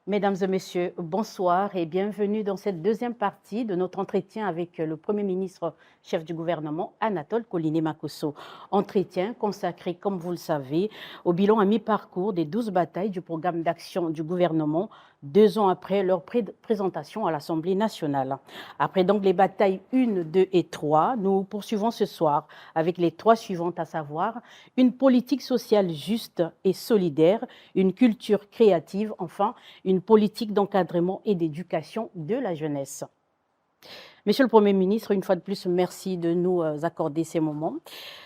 Mesdames et messieurs, bonsoir et bienvenue dans cette deuxième partie de notre entretien avec le Premier ministre, chef du gouvernement, Anatole Koliné-Makosso. Entretien consacré, comme vous le savez, au bilan à mi-parcours des 12 batailles du programme d'action du gouvernement, 2 ans après leur présentation à l'Assemblée nationale. Après donc les batailles 1, 2 et 3, nous poursuivons ce soir avec les 3 suivantes, à savoir une politique sociale juste et solidaire, une culture créative, enfin, une politique d'encadrement et d'éducation de la jeunesse. Monsieur le Premier ministre, une fois de plus, merci de nous accorder ces moments.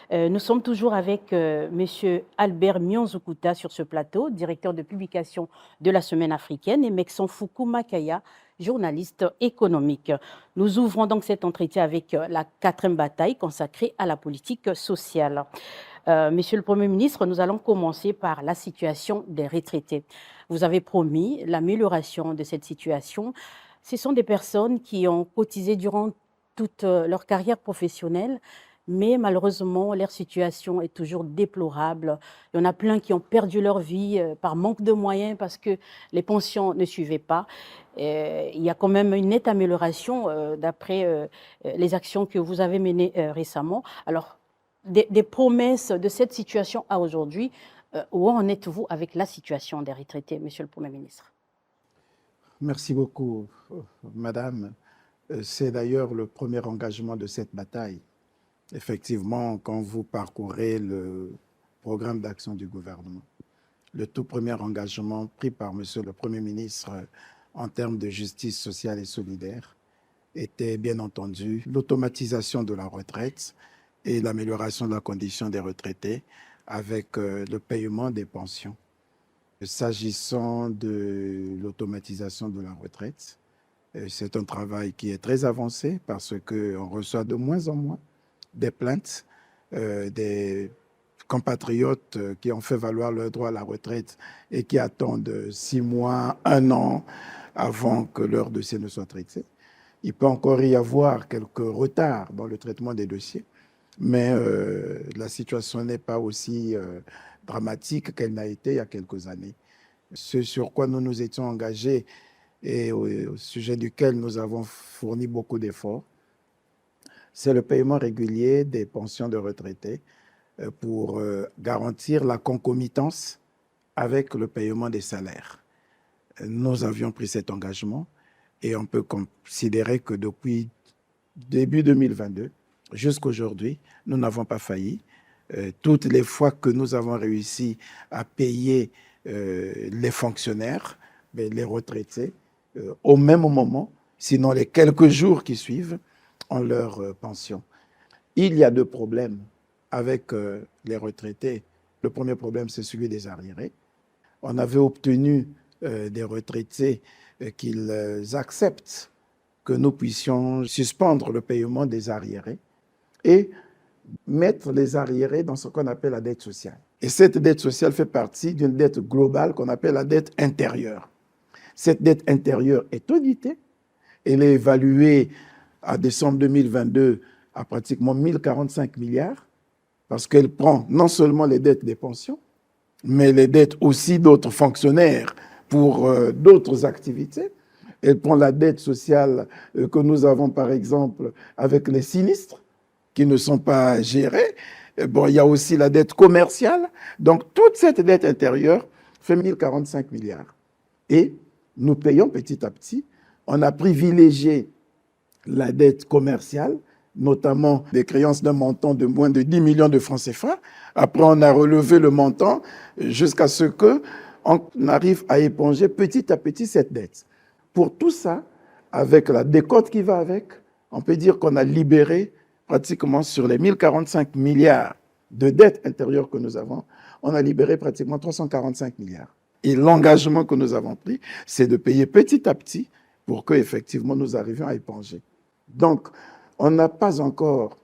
Nous sommes toujours avec Monsieur Albert Mionzukuta sur ce plateau, directeur de publication de la Semaine africaine, et Mekson Foukou Makaya, journaliste économique. Nous ouvrons donc cet entretien avec la 4e bataille consacrée à la politique sociale. Monsieur le Premier ministre, nous allons commencer par la situation des retraités. Vous avez promis l'amélioration de cette situation. Ce sont des personnes qui ont cotisé durant toute leur carrière professionnelle, mais malheureusement, leur situation est toujours déplorable. Il y en a plein qui ont perdu leur vie par manque de moyens parce que les pensions ne suivaient pas. Il y a quand même une nette amélioration d'après les actions que vous avez menées récemment. Alors, des promesses de cette situation à aujourd'hui, où en êtes-vous avec la situation des retraités, Monsieur le Premier ministre? Merci beaucoup, Madame. C'est d'ailleurs le premier engagement de cette bataille. Effectivement, quand vous parcourez le programme d'action du gouvernement, le tout premier engagement pris par Monsieur le Premier ministre en termes de justice sociale et solidaire était bien entendu l'automatisation de la retraite et l'amélioration de la condition des retraités avec le paiement des pensions. S'agissant de l'automatisation de la retraite, c'est un travail qui est très avancé parce qu'on reçoit de moins en moins des plaintes des compatriotes qui ont fait valoir leur droit à la retraite et qui attendent 6 mois, 1 an avant que leur dossier ne soit traité. Il peut encore y avoir quelques retards dans le traitement des dossiers, mais la situation n'est pas aussi dramatique qu'elle n'a été il y a quelques années. Ce sur quoi nous nous étions engagés et au sujet duquel nous avons fourni beaucoup d'efforts, c'est le paiement régulier des pensions de retraités pour garantir la concomitance avec le paiement des salaires. Nous avions pris cet engagement et on peut considérer que depuis début 2022 jusqu'à aujourd'hui, nous n'avons pas failli. Toutes les fois que nous avons réussi à payer les fonctionnaires, les retraités, au même moment, sinon les quelques jours qui suivent, en leur pension. Il y a 2 problèmes avec les retraités. Le premier problème, c'est celui des arriérés. On avait obtenu des retraités qu'ils acceptent que nous puissions suspendre le paiement des arriérés et mettre les arriérés dans ce qu'on appelle la dette sociale. Et cette dette sociale fait partie d'une dette globale qu'on appelle la dette intérieure. Cette dette intérieure est auditée. Elle est évaluée à décembre 2022 à pratiquement 1045 milliards parce qu'elle prend non seulement les dettes des pensions, mais les dettes aussi d'autres fonctionnaires pour d'autres activités. Elle prend la dette sociale que nous avons, par exemple, avec les sinistres qui ne sont pas gérés. Bon, il y a aussi la dette commerciale. Donc, toute cette dette intérieure fait 1045 milliards. Et nous payons petit à petit. On a privilégié la dette commerciale, notamment des créances d'un montant de moins de 10 millions de francs CFA. Après, on a relevé le montant jusqu'à ce qu'on arrive à éponger petit à petit cette dette. Pour tout ça, avec la décote qui va avec, on peut dire qu'on a libéré pratiquement sur les 1045 milliards de dettes intérieures que nous avons, on a libéré pratiquement 345 milliards. Et l'engagement que nous avons pris, c'est de payer petit à petit pour qu'effectivement nous arrivions à éponger. Donc, on n'a pas encore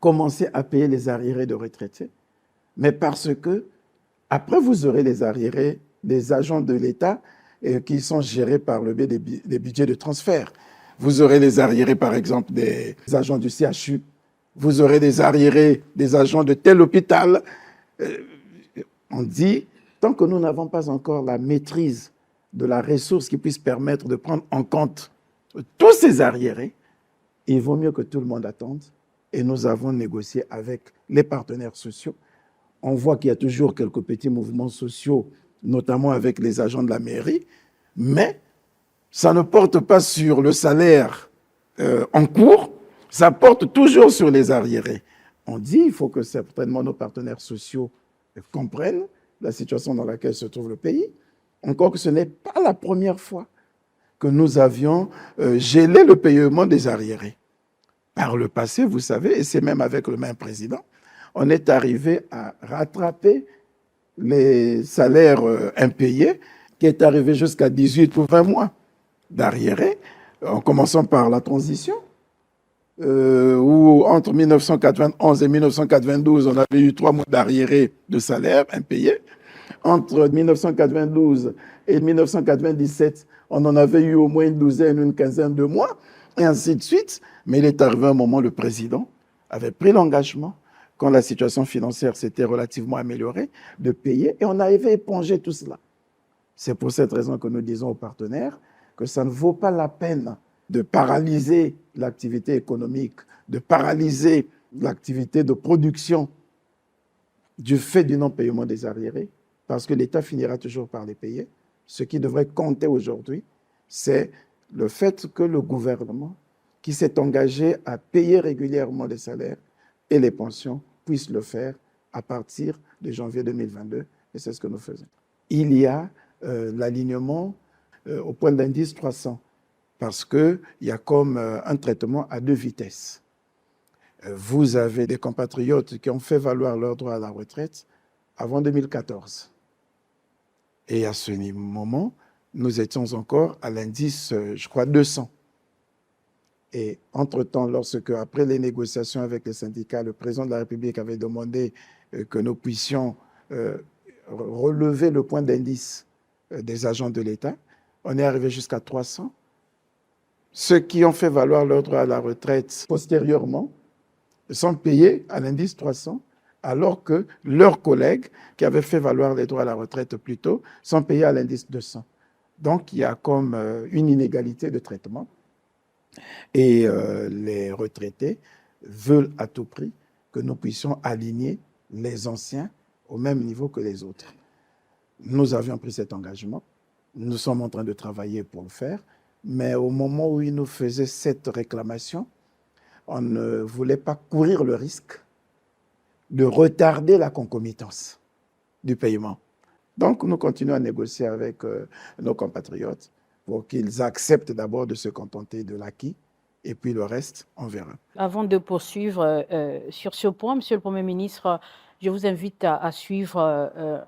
commencé à payer les arriérés de retraités, mais parce que, après, vous aurez les arriérés des agents de l'État qui sont gérés par le biais des budgets de transfert. Vous aurez les arriérés, par exemple, des agents du CHU. Vous aurez des arriérés des agents de tel hôpital. On dit, tant que nous n'avons pas encore la maîtrise de la ressource qui puisse permettre de prendre en compte tous ces arriérés, il vaut mieux que tout le monde attende. Et nous avons négocié avec les partenaires sociaux. On voit qu'il y a toujours quelques petits mouvements sociaux, notamment avec les agents de la mairie, mais ça ne porte pas sur le salaire en cours, ça porte toujours sur les arriérés. On dit qu'il faut que certainement nos partenaires sociaux comprennent la situation dans laquelle se trouve le pays. Encore que ce n'est pas la première fois que nous avions gelé le paiement des arriérés. Par le passé, vous savez, et c'est même avec le même président, on est arrivé à rattraper les salaires impayés, qui est arrivé jusqu'à 18 ou 20 mois d'arriérés, en commençant par la transition, où entre 1991 et 1992, on avait eu 3 mois d'arriérés de salaire impayés. Entre 1992 et 1997, on en avait eu au moins une douzaine, une quinzaine de mois, et ainsi de suite. Mais il est arrivé un moment, le président avait pris l'engagement, quand la situation financière s'était relativement améliorée, de payer, et on avait épongé tout cela. C'est pour cette raison que nous disons aux partenaires que ça ne vaut pas la peine de paralyser l'activité économique, de paralyser l'activité de production du fait du non-paiement des arriérés, parce que l'État finira toujours par les payer. Ce qui devrait compter aujourd'hui, c'est le fait que le gouvernement, qui s'est engagé à payer régulièrement les salaires et les pensions, puisse le faire à partir de janvier 2022, et c'est ce que nous faisons. Il y a l'alignement au point d'indice 300, parce qu'il y a comme un traitement à 2 vitesses. Vous avez des compatriotes qui ont fait valoir leur droit à la retraite avant 2014. Et à ce moment, nous étions encore à l'indice, je crois, 200. Et entre-temps, lorsque, après les négociations avec les syndicats, le président de la République avait demandé que nous puissions relever le point d'indice des agents de l'État, on est arrivé jusqu'à 300. Ceux qui ont fait valoir leur droit à la retraite postérieurement sont payés à l'indice 300, alors que leurs collègues qui avaient fait valoir les droits à la retraite plus tôt sont payés à l'indice 200. Donc, il y a comme une inégalité de traitement. Et les retraités veulent à tout prix que nous puissions aligner les anciens au même niveau que les autres. Nous avions pris cet engagement. Nous sommes en train de travailler pour le faire. Mais au moment où ils nous faisaient cette réclamation, on ne voulait pas courir le risque de retarder la concomitance du paiement. Donc, nous continuons à négocier avec nos compatriotes pour qu'ils acceptent d'abord de se contenter de l'acquis, et puis le reste, on verra. Avant de poursuivre sur ce point, Monsieur le Premier ministre, je vous invite à suivre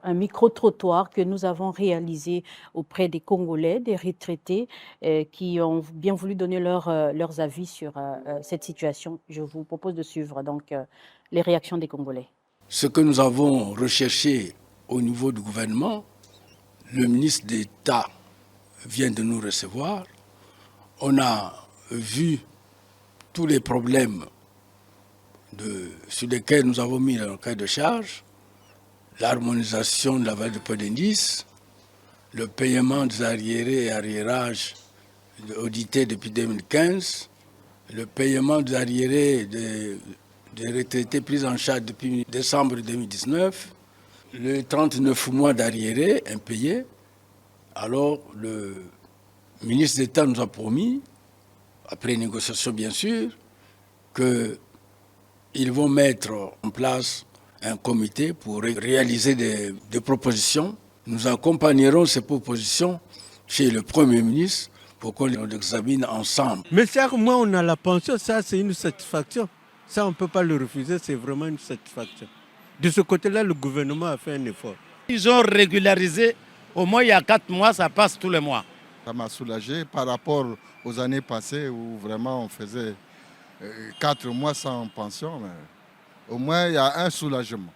un micro-trottoir que nous avons réalisé auprès des Congolais, des retraités qui ont bien voulu donner leurs avis sur cette situation. Je vous propose de suivre donc les réactions des Congolais. Ce que nous avons recherché au niveau du gouvernement, le ministre d'État vient de nous recevoir. On a vu tous les problèmes sur lesquels nous avons mis un cahier de charge, l'harmonisation de la valeur du point d'indice, le paiement des arriérés et arriérages audités depuis 2015, le paiement des arriérés des retraités pris en charge depuis décembre 2019, le 39 mois d'arriérés impayés. Alors, le ministre d'État nous a promis, après négociation bien sûr, qu'ils vont mettre en place un comité pour réaliser des propositions. Nous accompagnerons ces propositions chez le Premier ministre pour qu'on les examine ensemble. Mais ça, moi, on a la pension, ça c'est une satisfaction. Ça, on ne peut pas le refuser, c'est vraiment une satisfaction. De ce côté-là, le gouvernement a fait un effort. Ils ont régularisé, au moins il y a 4 mois, ça passe tous les mois. Ça m'a soulagé par rapport aux années passées où vraiment on faisait 4 mois sans pension. Mais au moins, il y a un soulagement.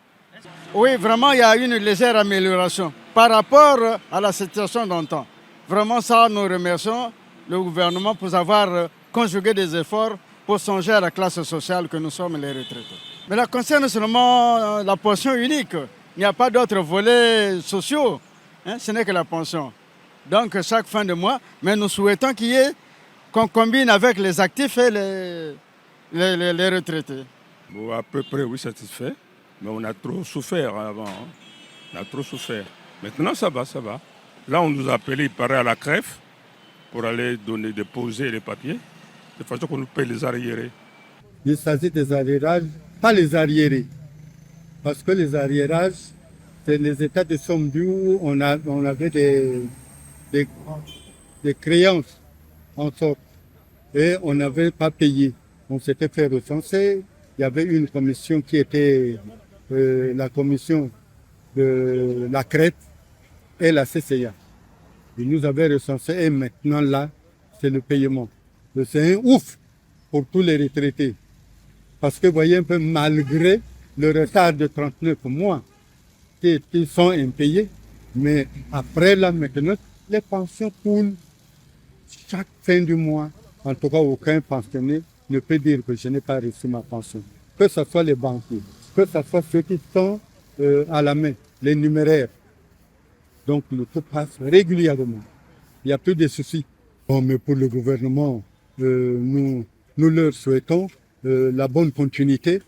Oui, vraiment, il y a une légère amélioration par rapport à la situation d'antan. Vraiment, ça, nous remercions le gouvernement pour avoir conjugué des efforts pour songer à la classe sociale que nous sommes les retraités. Mais ça concerne seulement la pension unique. Il n'y a pas d'autres volets sociaux. Ce n'est que la pension. donc chaque fin de mois. Mais nous souhaitons qu'on combine avec les actifs et les retraités. Bon, à peu près, oui, satisfait. Mais on a trop souffert avant. Hein. On a trop souffert. Maintenant, ça va, ça va. Là, on nous a appelé, il paraît, à la CREF pour aller déposer les papiers, de façon qu'on nous paye les arriérés. Il s'agit des arriérages, pas les arriérés. Parce que les arriérages, c'est les états de somme dues où on avait des créances en sorte. Et on n'avait pas payé. On s'était fait recenser. Il y avait une commission qui était la commission de la CREF et la CCA. Ils nous avaient recensé et maintenant là, c'est le paiement. C'est un ouf pour tous les retraités. Parce que vous voyez un peu, malgré le retard de 39 mois qui sont impayés, mais après là maintenant, les pensions coulent chaque fin du mois. En tout cas, aucun pensionnaire ne peut dire que je n'ai pas reçu ma pension. Que ce soit les banquiers, que ce soit ceux qui sont à la main, les numéraires. Donc le tout passe régulièrement. Il n'y a plus de soucis. Bon, mais pour le gouvernement, nous leur souhaitons la bonne continuité,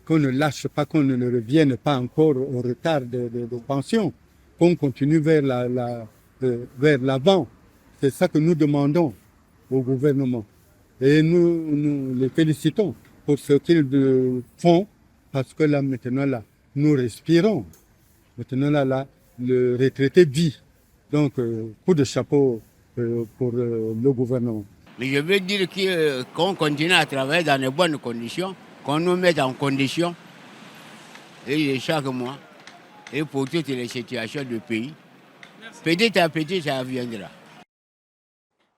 qu'on ne lâche pas, qu'on ne revienne pas encore au retard de pension, qu'on continue vers l'avant. C'est ça que nous demandons au gouvernement. Et nous les félicitons pour ce qu'ils font, parce que là, maintenant, là, nous respirons. Maintenant, là, le retraité vit. Donc, coup de chapeau pour le gouvernement. Mais je veux dire qu'on continue à travailler dans de bonnes conditions, qu'on nous mette en condition, et chaque mois, et pour toutes les situations du pays. Petit à petit, ça viendra.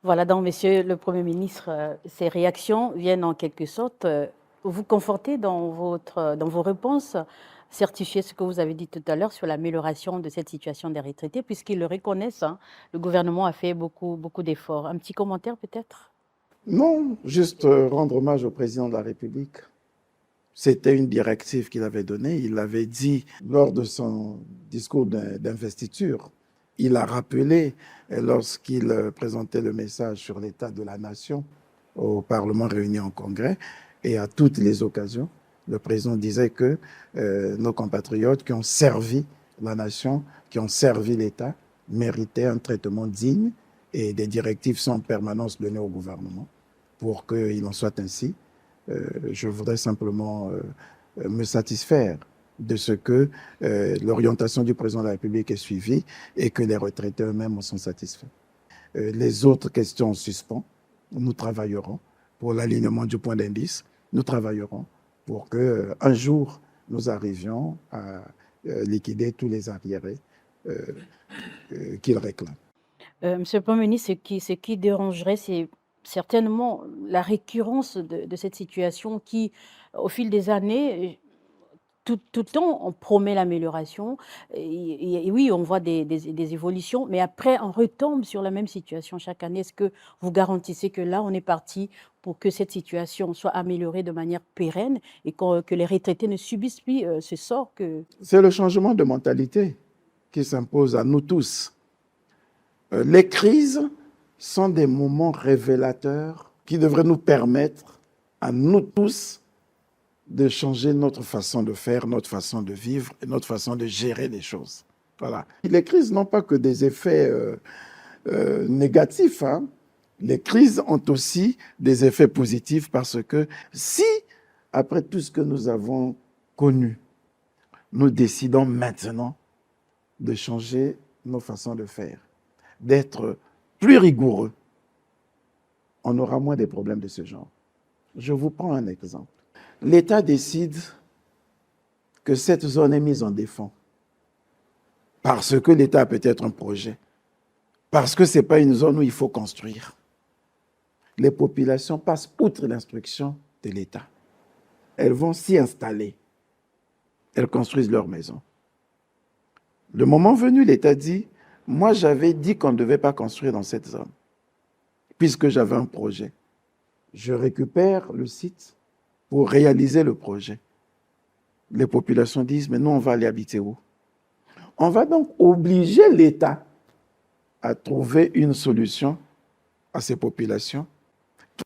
Voilà, donc, Monsieur le Premier ministre, ces réactions viennent en quelque sorte vous conforter dans vos réponses, certifier ce que vous avez dit tout à l'heure sur l'amélioration de cette situation des retraités, puisqu'ils le reconnaissent. Hein, le gouvernement a fait beaucoup d'efforts. Un petit commentaire peut-être? Non, juste rendre hommage au président de la République. C'était une directive qu'il avait donnée. Il l'avait dit lors de son discours d'investiture. Il a rappelé, lorsqu'il présentait le message sur l'état de la nation au Parlement réuni en Congrès, et à toutes les occasions, le président disait que nos compatriotes qui ont servi la nation, qui ont servi l'État, méritaient un traitement digne, et des directives sont en permanence données au gouvernement pour qu'il en soit ainsi. Je voudrais simplement me satisfaire de ce que l'orientation du président de la République est suivie et que les retraités eux-mêmes en sont satisfaits. Les autres questions en suspens, nous travaillerons pour l'alignement du point d'indice, nous travaillerons pour qu'un jour, nous arrivions à liquider tous les arriérés qu'ils réclament. Monsieur le Premier ministre, ce qui dérangerait, c'est certainement la récurrence de cette situation qui, au fil des années, tout le temps, on promet l'amélioration. Et oui, on voit des évolutions, mais après, on retombe sur la même situation chaque année. Est-ce que vous garantissez que là, on est parti pour que cette situation soit améliorée de manière pérenne et que les retraités ne subissent plus ce sort que... C'est le changement de mentalité qui s'impose à nous tous. Les crises sont des moments révélateurs qui devraient nous permettre à nous tous de changer notre façon de faire, notre façon de vivre et notre façon de gérer les choses. Voilà. Les crises n'ont pas que des effets négatifs. Hein. Les crises ont aussi des effets positifs parce que si, après tout ce que nous avons connu, nous décidons maintenant de changer nos façons de faire, d'être plus rigoureux, on aura moins de problèmes de ce genre. Je vous prends un exemple. L'État décide que cette zone est mise en défense parce que l'État a peut-être un projet, parce que ce n'est pas une zone où il faut construire. Les populations passent outre l'instruction de l'État. Elles vont s'y installer. Elles construisent leur maison. Le moment venu, l'État dit, moi j'avais dit qu'on ne devait pas construire dans cette zone, puisque j'avais un projet. Je récupère le site pour réaliser le projet. Les populations disent, mais nous, on va aller habiter où? On va donc obliger l'État à trouver une solution à ces populations qui,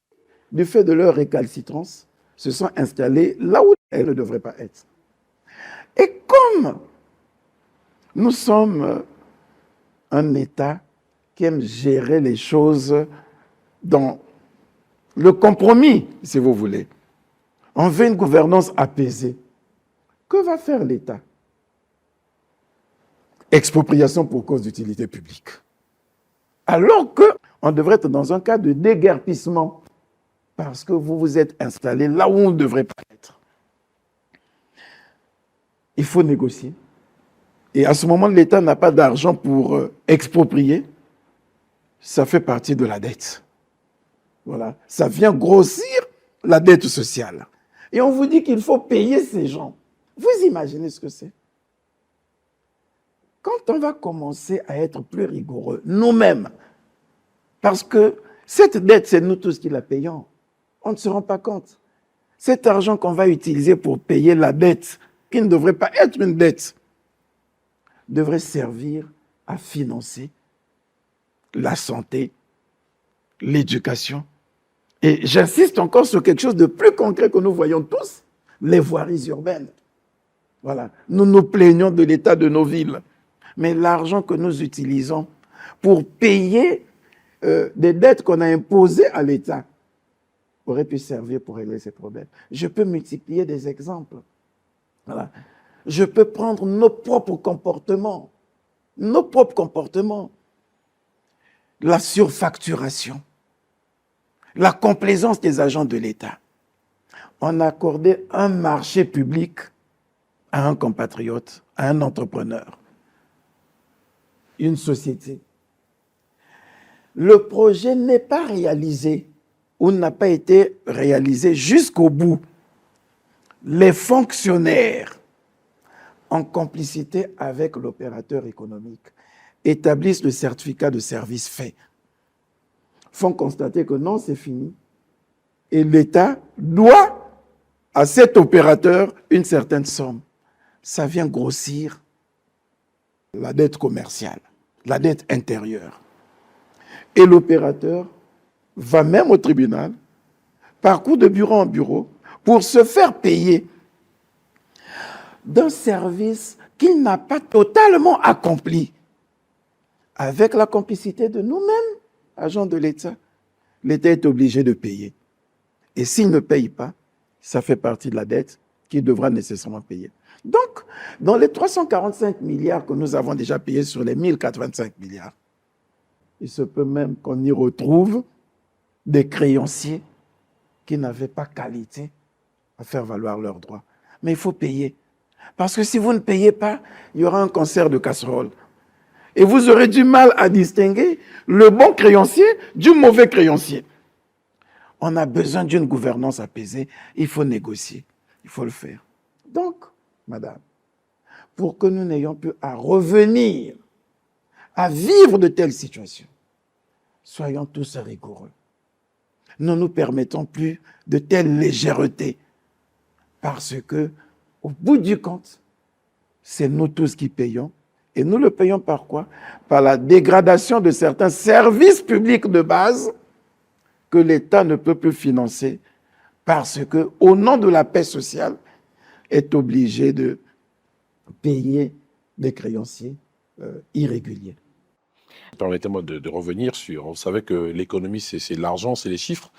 du fait de leur récalcitrance, se sont installées là où elles ne devraient pas être. Et comme nous sommes un État qui aime gérer les choses dans le compromis, si vous voulez, on veut une gouvernance apaisée. Que va faire l'État? Expropriation pour cause d'utilité publique. Alors qu'on devrait être dans un cas de déguerpissement, parce que vous vous êtes installé là où on ne devrait pas être. Il faut négocier. Et à ce moment, l'État n'a pas d'argent pour exproprier. Ça fait partie de la dette. Voilà. Ça vient grossir la dette sociale. Et on vous dit qu'il faut payer ces gens. Vous imaginez ce que c'est? Quand on va commencer à être plus rigoureux, nous-mêmes, parce que cette dette, c'est nous tous qui la payons, on ne se rend pas compte. Cet argent qu'on va utiliser pour payer la dette, qui ne devrait pas être une dette, devrait servir à financer la santé, l'éducation. Et j'insiste encore sur quelque chose de plus concret que nous voyons tous, les voiries urbaines. Voilà. Nous nous plaignons de l'état de nos villes. Mais l'argent que nous utilisons pour payer des dettes qu'on a imposées à l'État aurait pu servir pour régler ces problèmes. Je peux multiplier des exemples. Voilà. Je peux prendre nos propres comportements. Nos propres comportements. La surfacturation. La complaisance des agents de l'État. On a accordé un marché public à un compatriote, à un entrepreneur, une société. Le projet n'est pas réalisé ou n'a pas été réalisé jusqu'au bout. Les fonctionnaires, en complicité avec l'opérateur économique, établissent le certificat de service fait, font constater que non, c'est fini, et l'État doit à cet opérateur une certaine somme. Ça vient grossir la dette commerciale, la dette intérieure. Et l'opérateur va même au tribunal, parcourt de bureau en bureau, pour se faire payer d'un service qu'il n'a pas totalement accompli. Avec la complicité de nous-mêmes, agents de l'État, l'État est obligé de payer. Et s'il ne paye pas, ça fait partie de la dette qu'il devra nécessairement payer. Donc, dans les 345 milliards que nous avons déjà payés sur les 1085 milliards, il se peut même qu'on y retrouve des créanciers qui n'avaient pas qualité à faire valoir leurs droits. Mais il faut payer. Parce que si vous ne payez pas, il y aura un concert de casseroles. Et vous aurez du mal à distinguer le bon créancier du mauvais créancier. On a besoin d'une gouvernance apaisée. Il faut négocier. Il faut le faire. Donc, madame, pour que nous n'ayons plus à revenir à vivre de telles situations, soyons tous rigoureux. Ne nous permettons plus de telle légèreté, parce que, au bout du compte, c'est nous tous qui payons. Et nous le payons par quoi? Par la dégradation de certains services publics de base que l'État ne peut plus financer, parce que, au nom de la paix sociale, est obligé de payer des créanciers irréguliers. Permettez-moi de revenir sur, vous savez que l'économie, c'est l'argent, c'est les chiffres,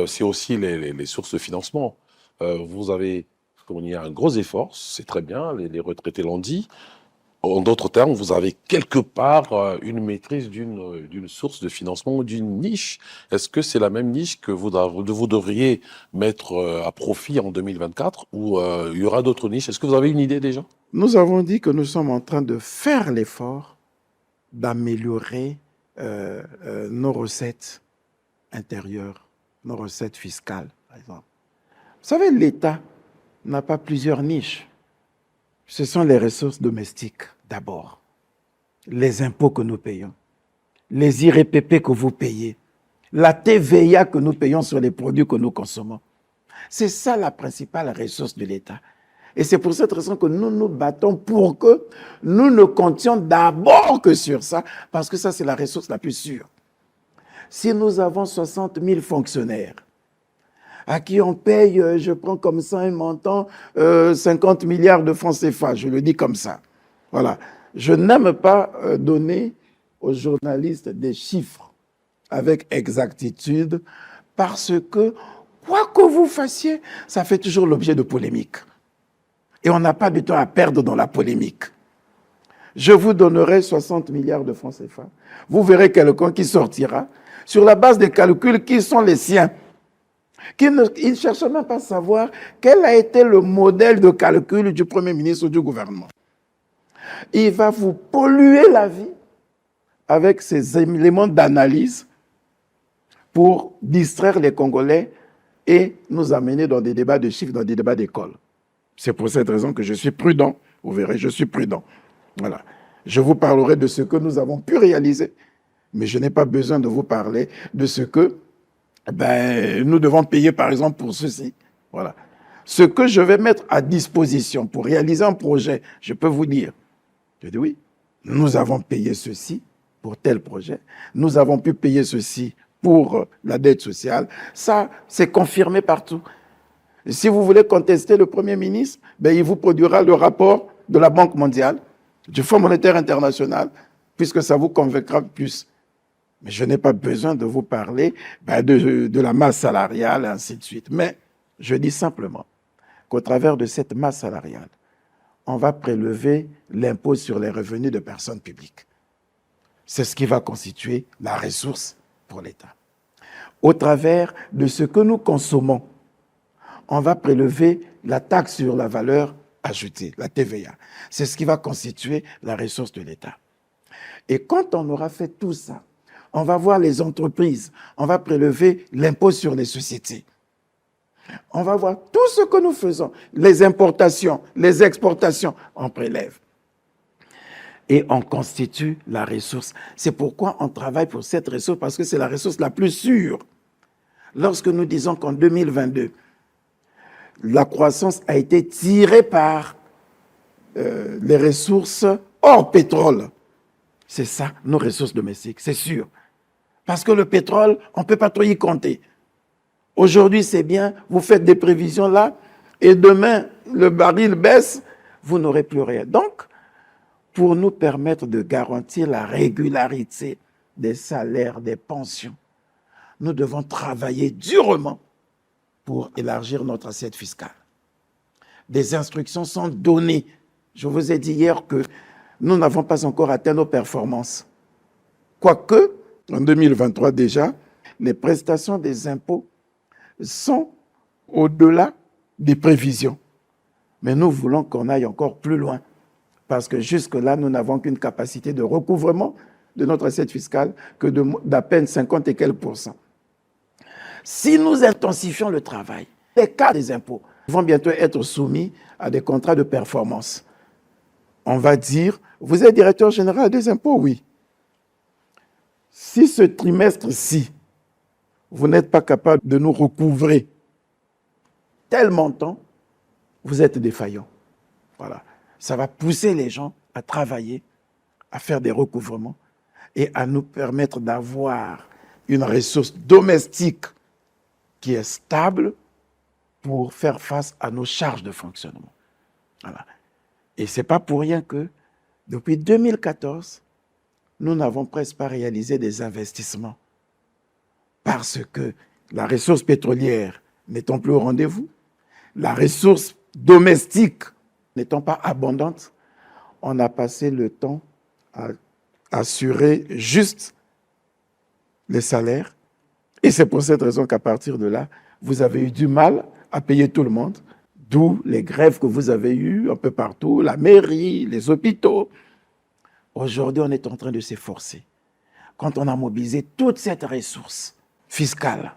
c'est aussi les sources de financement. Vous avez fourni un gros effort, c'est très bien, les retraités l'ont dit. En d'autres termes, vous avez quelque part une maîtrise d'une source de financement ou d'une niche. Est-ce que c'est la même niche que vous devriez mettre à profit en 2024 ou il y aura d'autres niches? Est-ce que vous avez une idée déjà? Nous avons dit que nous sommes en train de faire l'effort d'améliorer nos recettes intérieures, nos recettes fiscales, par exemple. Vous savez, l'État n'a pas plusieurs niches. Ce sont les ressources domestiques, d'abord. Les impôts que nous payons, les IRPP que vous payez, la TVA que nous payons sur les produits que nous consommons. C'est ça la principale ressource de l'État. Et c'est pour cette raison que nous nous battons pour que nous ne comptions d'abord que sur ça, parce que ça, c'est la ressource la plus sûre. Si nous avons 60 000 fonctionnaires, à qui on paye, je prends comme ça un montant, 50 milliards de francs CFA, je le dis comme ça. Voilà. Je n'aime pas donner aux journalistes des chiffres avec exactitude, parce que, quoi que vous fassiez, ça fait toujours l'objet de polémiques. Et on n'a pas du temps à perdre dans la polémique. Je vous donnerai 60 milliards de francs CFA. Vous verrez quelqu'un qui sortira sur la base des calculs qui sont les siens. Il ne cherche même pas à savoir quel a été le modèle de calcul du Premier ministre ou du gouvernement. Il va vous polluer la vie avec ces éléments d'analyse pour distraire les Congolais et nous amener dans des débats de chiffres, dans des débats d'école. C'est pour cette raison que je suis prudent. Vous verrez, je suis prudent. Voilà. Je vous parlerai de ce que nous avons pu réaliser, mais je n'ai pas besoin de vous parler de ce que nous devons payer, par exemple, pour ceci. Voilà. Ce que je vais mettre à disposition pour réaliser un projet, je peux vous dire, je dis oui, nous avons payé ceci pour tel projet, nous avons pu payer ceci pour la dette sociale. Ça, c'est confirmé partout. Et si vous voulez contester le Premier ministre, il vous produira le rapport de la Banque mondiale, du Fonds monétaire international, puisque ça vous convaincra plus. Mais je n'ai pas besoin de vous parler de la masse salariale, et ainsi de suite. Mais je dis simplement qu'au travers de cette masse salariale, on va prélever l'impôt sur les revenus de personnes publiques. C'est ce qui va constituer la ressource pour l'État. Au travers de ce que nous consommons, on va prélever la taxe sur la valeur ajoutée, la TVA. C'est ce qui va constituer la ressource de l'État. Et quand on aura fait tout ça, on va voir les entreprises, on va prélever l'impôt sur les sociétés. On va voir tout ce que nous faisons, les importations, les exportations, on prélève. Et on constitue la ressource. C'est pourquoi on travaille pour cette ressource, parce que c'est la ressource la plus sûre. Lorsque nous disons qu'en 2022, la croissance a été tirée par les ressources hors pétrole, c'est ça, nos ressources domestiques, c'est sûr. Parce que le pétrole, on ne peut pas trop y compter. Aujourd'hui, c'est bien, vous faites des prévisions là, et demain, le baril baisse, vous n'aurez plus rien. Donc, pour nous permettre de garantir la régularité des salaires, des pensions, nous devons travailler durement pour élargir notre assiette fiscale. Des instructions sont données. Je vous ai dit hier que nous n'avons pas encore atteint nos performances. Quoique, en 2023 déjà, les prestations des impôts sont au-delà des prévisions. Mais nous voulons qu'on aille encore plus loin, parce que jusque-là, nous n'avons qu'une capacité de recouvrement de notre assiette fiscale que d'à peine 50 et quelques %. Si nous intensifions le travail, les cas des impôts vont bientôt être soumis à des contrats de performance. On va dire, vous êtes directeur général des impôts, oui. Si ce trimestre-ci, vous n'êtes pas capable de nous recouvrer tel montant, vous êtes défaillant. Voilà. Ça va pousser les gens à travailler, à faire des recouvrements et à nous permettre d'avoir une ressource domestique qui est stable pour faire face à nos charges de fonctionnement. Voilà. Et ce n'est pas pour rien que, depuis 2014, nous n'avons presque pas réalisé des investissements. Parce que la ressource pétrolière n'étant plus au rendez-vous, la ressource domestique n'étant pas abondante, on a passé le temps à assurer juste les salaires. Et c'est pour cette raison qu'à partir de là, vous avez eu du mal à payer tout le monde, d'où les grèves que vous avez eues un peu partout, la mairie, les hôpitaux. Aujourd'hui, on est en train de s'efforcer. Quand on a mobilisé toute cette ressource fiscale,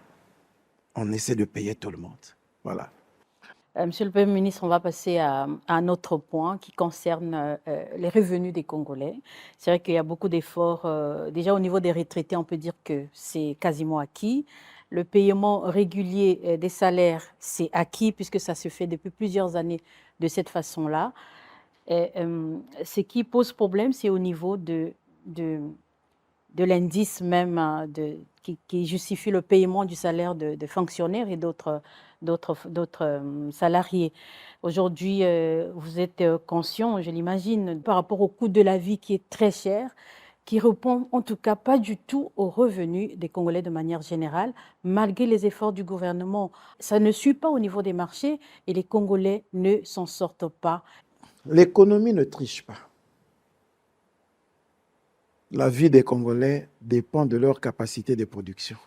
on essaie de payer tout le monde. Voilà. Monsieur le Premier ministre, on va passer à un autre point qui concerne les revenus des Congolais. C'est vrai qu'il y a beaucoup d'efforts. Déjà, au niveau des retraités, on peut dire que c'est quasiment acquis. le paiement régulier des salaires, c'est acquis puisque ça se fait depuis plusieurs années de cette façon-là. Ce qui pose problème, c'est au niveau de l'indice même qui justifie le paiement du salaire de fonctionnaires et d'autres salariés. Aujourd'hui, vous êtes conscient, je l'imagine, par rapport au coût de la vie qui est très cher, qui répond en tout cas pas du tout aux revenus des Congolais de manière générale, malgré les efforts du gouvernement. Ça ne suit pas au niveau des marchés et les Congolais ne s'en sortent pas. L'économie ne triche pas. La vie des Congolais dépend de leur capacité de production.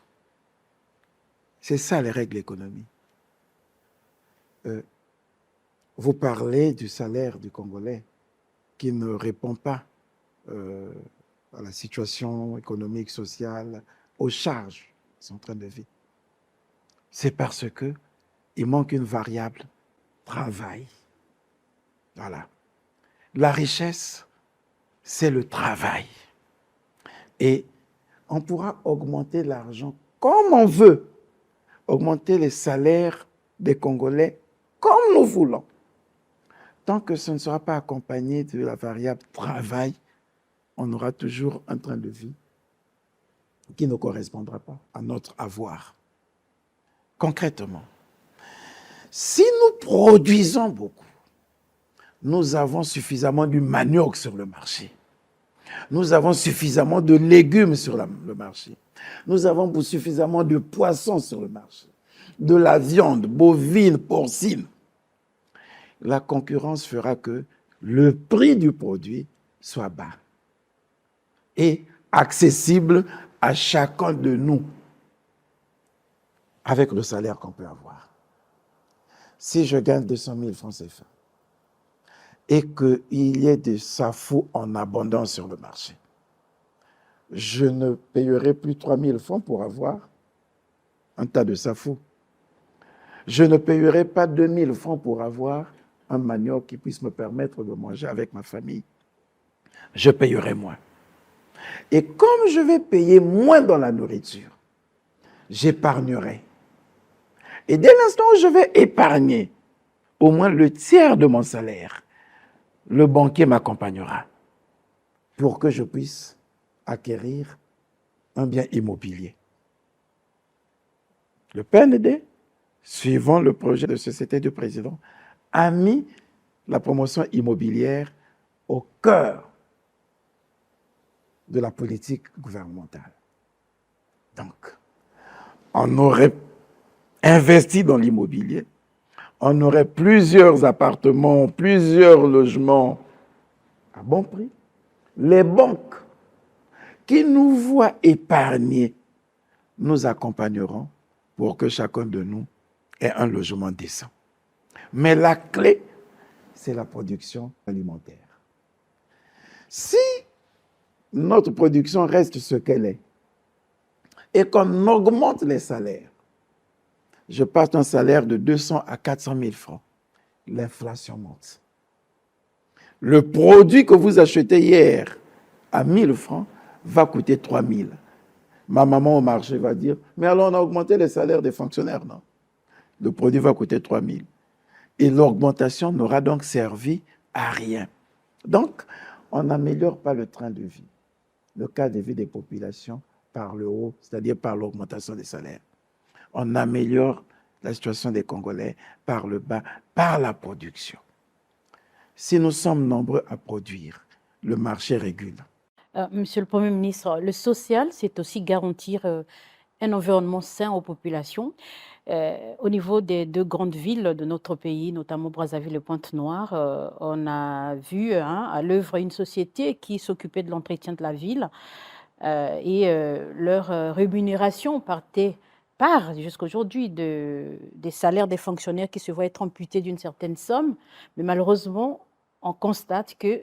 C'est ça les règles économiques. Vous parlez du salaire du Congolais qui ne répond pas à la situation économique, sociale, aux charges qu'ils sont en train de vivre. C'est parce qu'il manque une variable, travail. Voilà. La richesse, c'est le travail. Et on pourra augmenter l'argent comme on veut, augmenter les salaires des Congolais comme nous voulons. Tant que ce ne sera pas accompagné de la variable travail, on aura toujours un train de vie qui ne correspondra pas à notre avoir. Concrètement, si nous produisons beaucoup, nous avons suffisamment de manioc sur le marché. Nous avons suffisamment de légumes sur le marché. Nous avons suffisamment de poissons sur le marché. De la viande bovine, porcine. La concurrence fera que le prix du produit soit bas et accessible à chacun de nous avec le salaire qu'on peut avoir. Si je gagne 200 000 francs CFA et qu'il y ait des safou en abondance sur le marché, je ne payerai plus 3 000 francs pour avoir un tas de safou. Je ne payerai pas 2 000 francs pour avoir un manioc qui puisse me permettre de manger avec ma famille. Je payerai moins. Et comme je vais payer moins dans la nourriture, j'épargnerai. Et dès l'instant où je vais épargner au moins le tiers de mon salaire, le banquier m'accompagnera pour que je puisse acquérir un bien immobilier. Le PND, suivant le projet de société du président, a mis la promotion immobilière au cœur de la politique gouvernementale. Donc, on aurait investi dans l'immobilier, on aurait plusieurs appartements, plusieurs logements à bon prix. Les banques qui nous voient épargner nous accompagneront pour que chacun de nous ait un logement décent. Mais la clé, c'est la production alimentaire. Si notre production reste ce qu'elle est et qu'on augmente les salaires, je passe d'un salaire de 200 à 400 000 francs, l'inflation monte. Le produit que vous achetez hier à 1 000 francs va coûter 3 000. Ma maman au marché va dire, mais alors on a augmenté les salaires des fonctionnaires, non? Le produit va coûter 3 000. Et l'augmentation n'aura donc servi à rien. Donc, on n'améliore pas le train de vie, le cadre de vie des populations par le haut, c'est-à-dire par l'augmentation des salaires. On améliore la situation des Congolais par le bas, par la production. Si nous sommes nombreux à produire, le marché régule. Monsieur le Premier ministre, le social, c'est aussi garantir un environnement sain aux populations. Au niveau des deux grandes villes de notre pays, notamment Brazzaville et Pointe-Noire, on a vu à l'œuvre une société qui s'occupait de l'entretien de la ville et leur rémunération part jusqu'à aujourd'hui des salaires des fonctionnaires qui se voient être amputés d'une certaine somme. Mais malheureusement, on constate que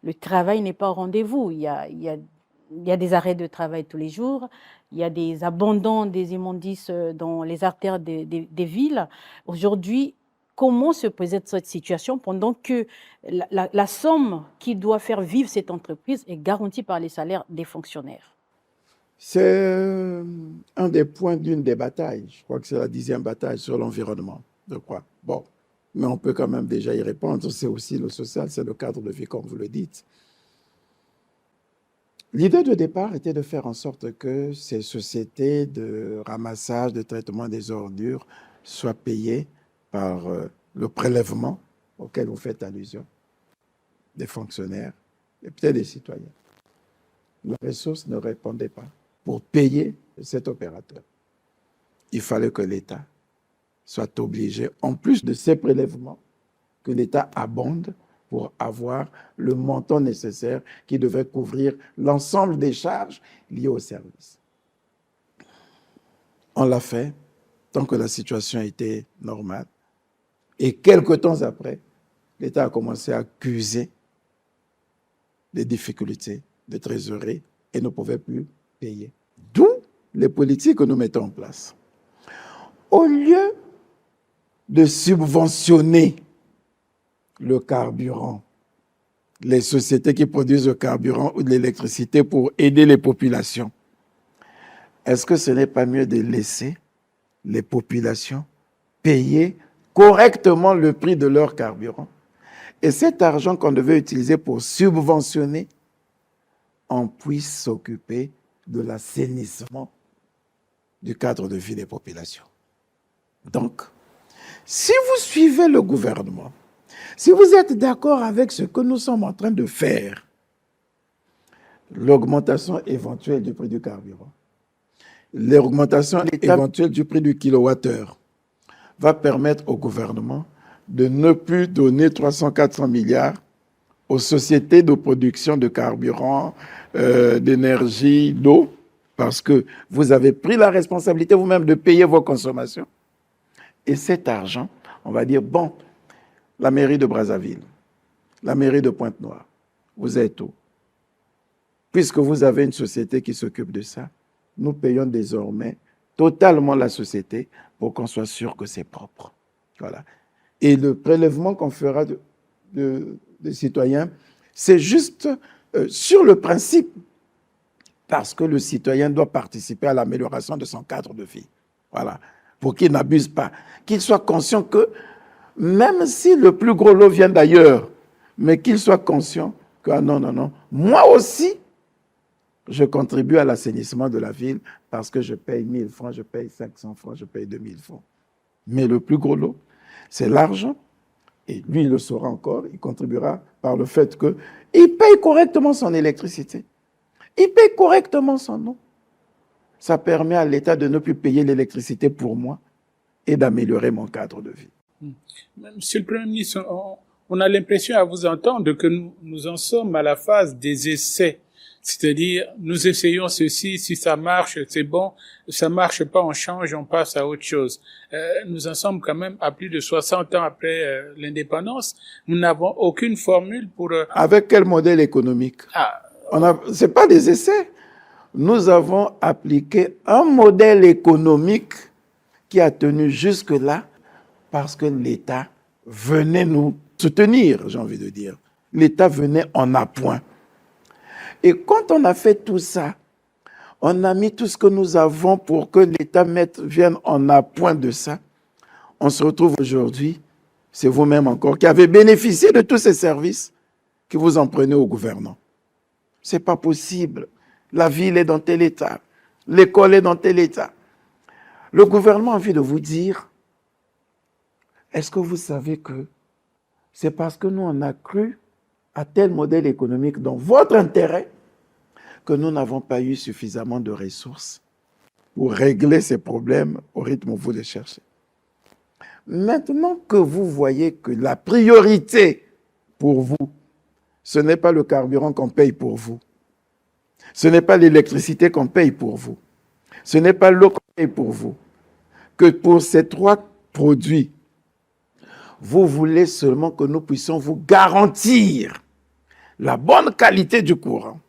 le travail n'est pas au rendez-vous. Il y a des arrêts de travail tous les jours. Il y a des abandons des immondices dans les artères des villes. Aujourd'hui, comment se présente cette situation pendant que la somme qui doit faire vivre cette entreprise est garantie par les salaires des fonctionnaires? C'est un des points d'une des batailles. Je crois que c'est la 10e bataille sur l'environnement, je crois. Bon, mais on peut quand même déjà y répondre. C'est aussi le social, c'est le cadre de vie, comme vous le dites. L'idée de départ était de faire en sorte que ces sociétés de ramassage, de traitement des ordures soient payées par le prélèvement auquel vous faites allusion, des fonctionnaires et peut-être des citoyens. La ressource ne répondait pas. Pour payer cet opérateur, il fallait que l'État soit obligé, en plus de ces prélèvements, que l'État abonde pour avoir le montant nécessaire qui devait couvrir l'ensemble des charges liées au service. On l'a fait tant que la situation était normale. Et quelque temps après, l'État a commencé à accuser des difficultés de trésorerie et ne pouvait plus payer. D'où les politiques que nous mettons en place. Au lieu de subventionner le carburant, les sociétés qui produisent le carburant ou de l'électricité pour aider les populations, est-ce que ce n'est pas mieux de laisser les populations payer correctement le prix de leur carburant? Et cet argent qu'on devait utiliser pour subventionner, on puisse s'occuper de l'assainissement du cadre de vie des populations. Donc, si vous suivez le gouvernement, si vous êtes d'accord avec ce que nous sommes en train de faire, l'augmentation éventuelle du prix du carburant, l'augmentation éventuelle du prix du kilowattheure va permettre au gouvernement de ne plus donner 300-400 milliards aux sociétés de production de carburant, d'énergie, d'eau, parce que vous avez pris la responsabilité vous-même de payer vos consommations. Et cet argent, on va dire, bon, la mairie de Brazzaville, la mairie de Pointe-Noire, vous êtes où? Puisque vous avez une société qui s'occupe de ça, nous payons désormais totalement la société pour qu'on soit sûr que c'est propre. Voilà. Et le prélèvement qu'on fera des citoyens, c'est juste sur le principe, parce que le citoyen doit participer à l'amélioration de son cadre de vie. Voilà. Pour qu'il n'abuse pas, qu'il soit conscient que même si le plus gros lot vient d'ailleurs, mais qu'il soit conscient que non, moi aussi, je contribue à l'assainissement de la ville parce que je paye 1 000 francs, je paye 500 francs, je paye 2 000 francs. Mais le plus gros lot, c'est l'argent. Et lui, il le saura encore, il contribuera par le fait qu'il paye correctement son électricité. Il paye correctement son eau. Ça permet à l'État de ne plus payer l'électricité pour moi et d'améliorer mon cadre de vie. Monsieur le Premier ministre, on a l'impression à vous entendre que nous en sommes à la phase des essais. C'est-à-dire, nous essayons ceci, si ça marche, c'est bon, ça marche pas, on change, on passe à autre chose. Nous en sommes quand même à plus de 60 ans après l'indépendance. Nous n'avons aucune formule pour... Avec quel modèle économique? C'est pas des essais. Nous avons appliqué un modèle économique qui a tenu jusque-là parce que l'État venait nous soutenir, j'ai envie de dire. L'État venait en appoint. Et quand on a fait tout ça, on a mis tout ce que nous avons pour que l'État vienne en appoint de ça. On se retrouve aujourd'hui, c'est vous-même encore, qui avez bénéficié de tous ces services que vous en prenez au gouvernement. Ce n'est pas possible. La ville est dans tel état. L'école est dans tel état. Le gouvernement a envie de vous dire, est-ce que vous savez que c'est parce que nous, on a cru à tel modèle économique dans votre intérêt que nous n'avons pas eu suffisamment de ressources pour régler ces problèmes au rythme où vous les cherchez. Maintenant que vous voyez que la priorité pour vous, ce n'est pas le carburant qu'on paye pour vous, ce n'est pas l'électricité qu'on paye pour vous, ce n'est pas l'eau qu'on paye pour vous, que pour ces 3 produits, vous voulez seulement que nous puissions vous garantir la bonne qualité du courant,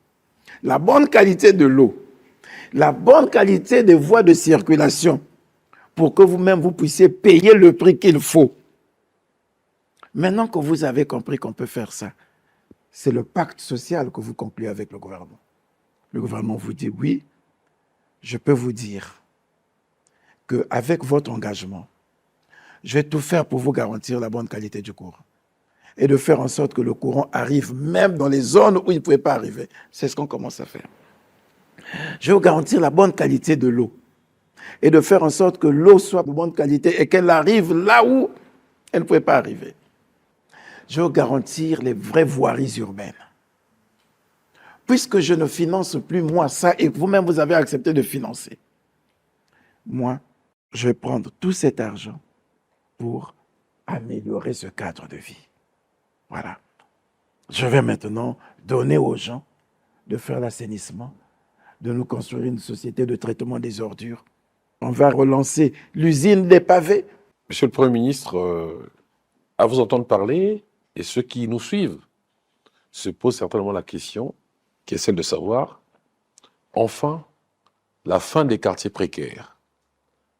la bonne qualité de l'eau, la bonne qualité des voies de circulation pour que vous-même vous puissiez payer le prix qu'il faut. Maintenant que vous avez compris qu'on peut faire ça, c'est le pacte social que vous concluez avec le gouvernement. Le gouvernement vous dit oui, je peux vous dire qu'avec votre engagement, je vais tout faire pour vous garantir la bonne qualité du courant et de faire en sorte que le courant arrive même dans les zones où il ne pouvait pas arriver. C'est ce qu'on commence à faire. Je vais vous garantir la bonne qualité de l'eau et de faire en sorte que l'eau soit de bonne qualité et qu'elle arrive là où elle ne pouvait pas arriver. Je vais vous garantir les vraies voiries urbaines. Puisque je ne finance plus moi ça et vous-même vous avez accepté de financer, moi, je vais prendre tout cet argent pour améliorer ce cadre de vie. Voilà. Je vais maintenant donner aux gens de faire l'assainissement, de nous construire une société de traitement des ordures. On va relancer l'usine des pavés. Monsieur le Premier ministre, à vous entendre parler, et ceux qui nous suivent se posent certainement la question, qui est celle de savoir, enfin, la fin des quartiers précaires.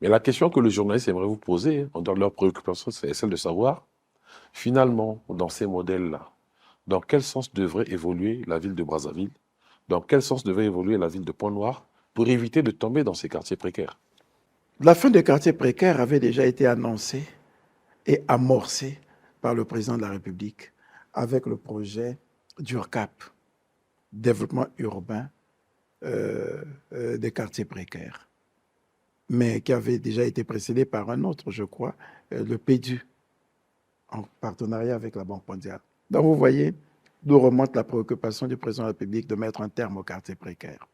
Mais la question que le journaliste aimerait vous poser, en dehors de leur préoccupation, c'est celle de savoir, finalement, dans ces modèles-là, dans quel sens devrait évoluer la ville de Brazzaville? Dans quel sens devrait évoluer la ville de Pointe-Noire pour éviter de tomber dans ces quartiers précaires? La fin des quartiers précaires avait déjà été annoncée et amorcée par le président de la République avec le projet d'URCAP, développement urbain des quartiers précaires, mais qui avait déjà été précédé par un autre, je crois, le PEDU, en partenariat avec la Banque mondiale. Donc vous voyez d'où remonte la préoccupation du président de la République de mettre un terme aux quartiers précaires.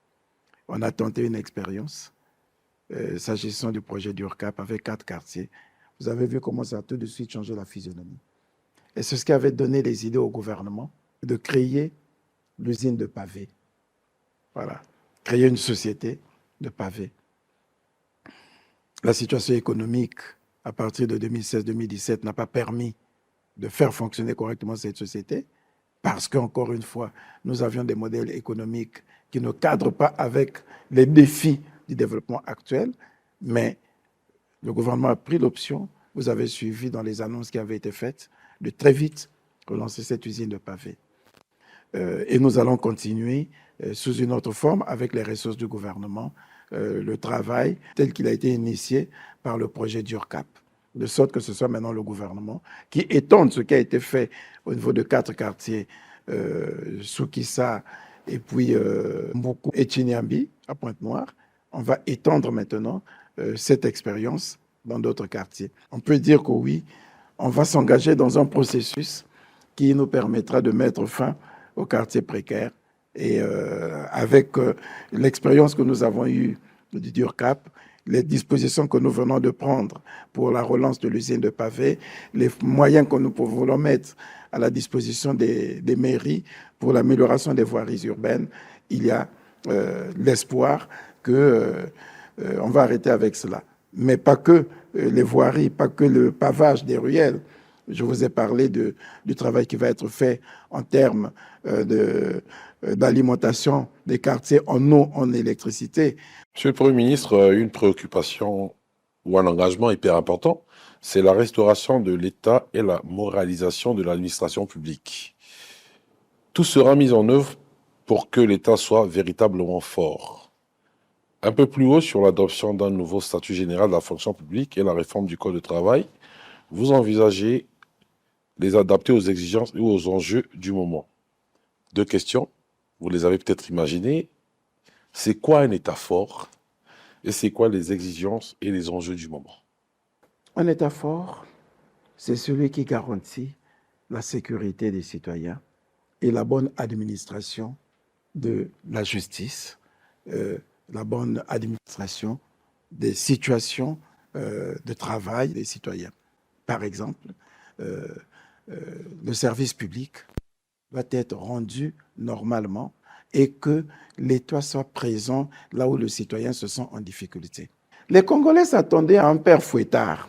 On a tenté une expérience s'agissant du projet d'URCAP avec 4 quartiers. Vous avez vu comment ça a tout de suite changé la physionomie. Et c'est ce qui avait donné les idées au gouvernement de créer l'usine de pavés. Voilà, créer une société de pavés. La situation économique à partir de 2016-2017 n'a pas permis de faire fonctionner correctement cette société parce qu'encore une fois, nous avions des modèles économiques qui ne cadrent pas avec les défis du développement actuel, mais le gouvernement a pris l'option, vous avez suivi dans les annonces qui avaient été faites, de très vite relancer cette usine de pavés. Et nous allons continuer sous une autre forme avec les ressources du gouvernement, le travail tel qu'il a été initié par le projet d'URCAP, de sorte que ce soit maintenant le gouvernement qui étende ce qui a été fait au niveau de 4 quartiers, Soukissa et puis Mboukou et Chinyambi à Pointe-Noire. On va étendre maintenant cette expérience dans d'autres quartiers. On peut dire que oui, on va s'engager dans un processus qui nous permettra de mettre fin aux quartiers précaires. Et avec l'expérience que nous avons eue du DURCAP, les dispositions que nous venons de prendre pour la relance de l'usine de pavés, les moyens que nous pouvons mettre à la disposition des mairies pour l'amélioration des voiries urbaines, il y a l'espoir qu'on va arrêter avec cela. Mais pas que les voiries, pas que le pavage des ruelles. Je vous ai parlé du travail qui va être fait en termes d'alimentation des quartiers en eau, en électricité. Monsieur le Premier ministre, une préoccupation ou un engagement hyper important, c'est la restauration de l'État et la moralisation de l'administration publique. Tout sera mis en œuvre pour que l'État soit véritablement fort. Un peu plus haut sur l'adoption d'un nouveau statut général de la fonction publique et la réforme du Code du travail, vous envisagez les adapter aux exigences et aux enjeux du moment. 2 questions, vous les avez peut-être imaginées. C'est quoi un État fort et c'est quoi les exigences et les enjeux du moment? Un État fort, c'est celui qui garantit la sécurité des citoyens et la bonne administration de la justice, la bonne administration des situations de travail des citoyens. Par exemple, le service public doit être rendu normalement et que l'État soit présent là où le citoyen se sent en difficulté. Les Congolais s'attendaient à un père fouettard.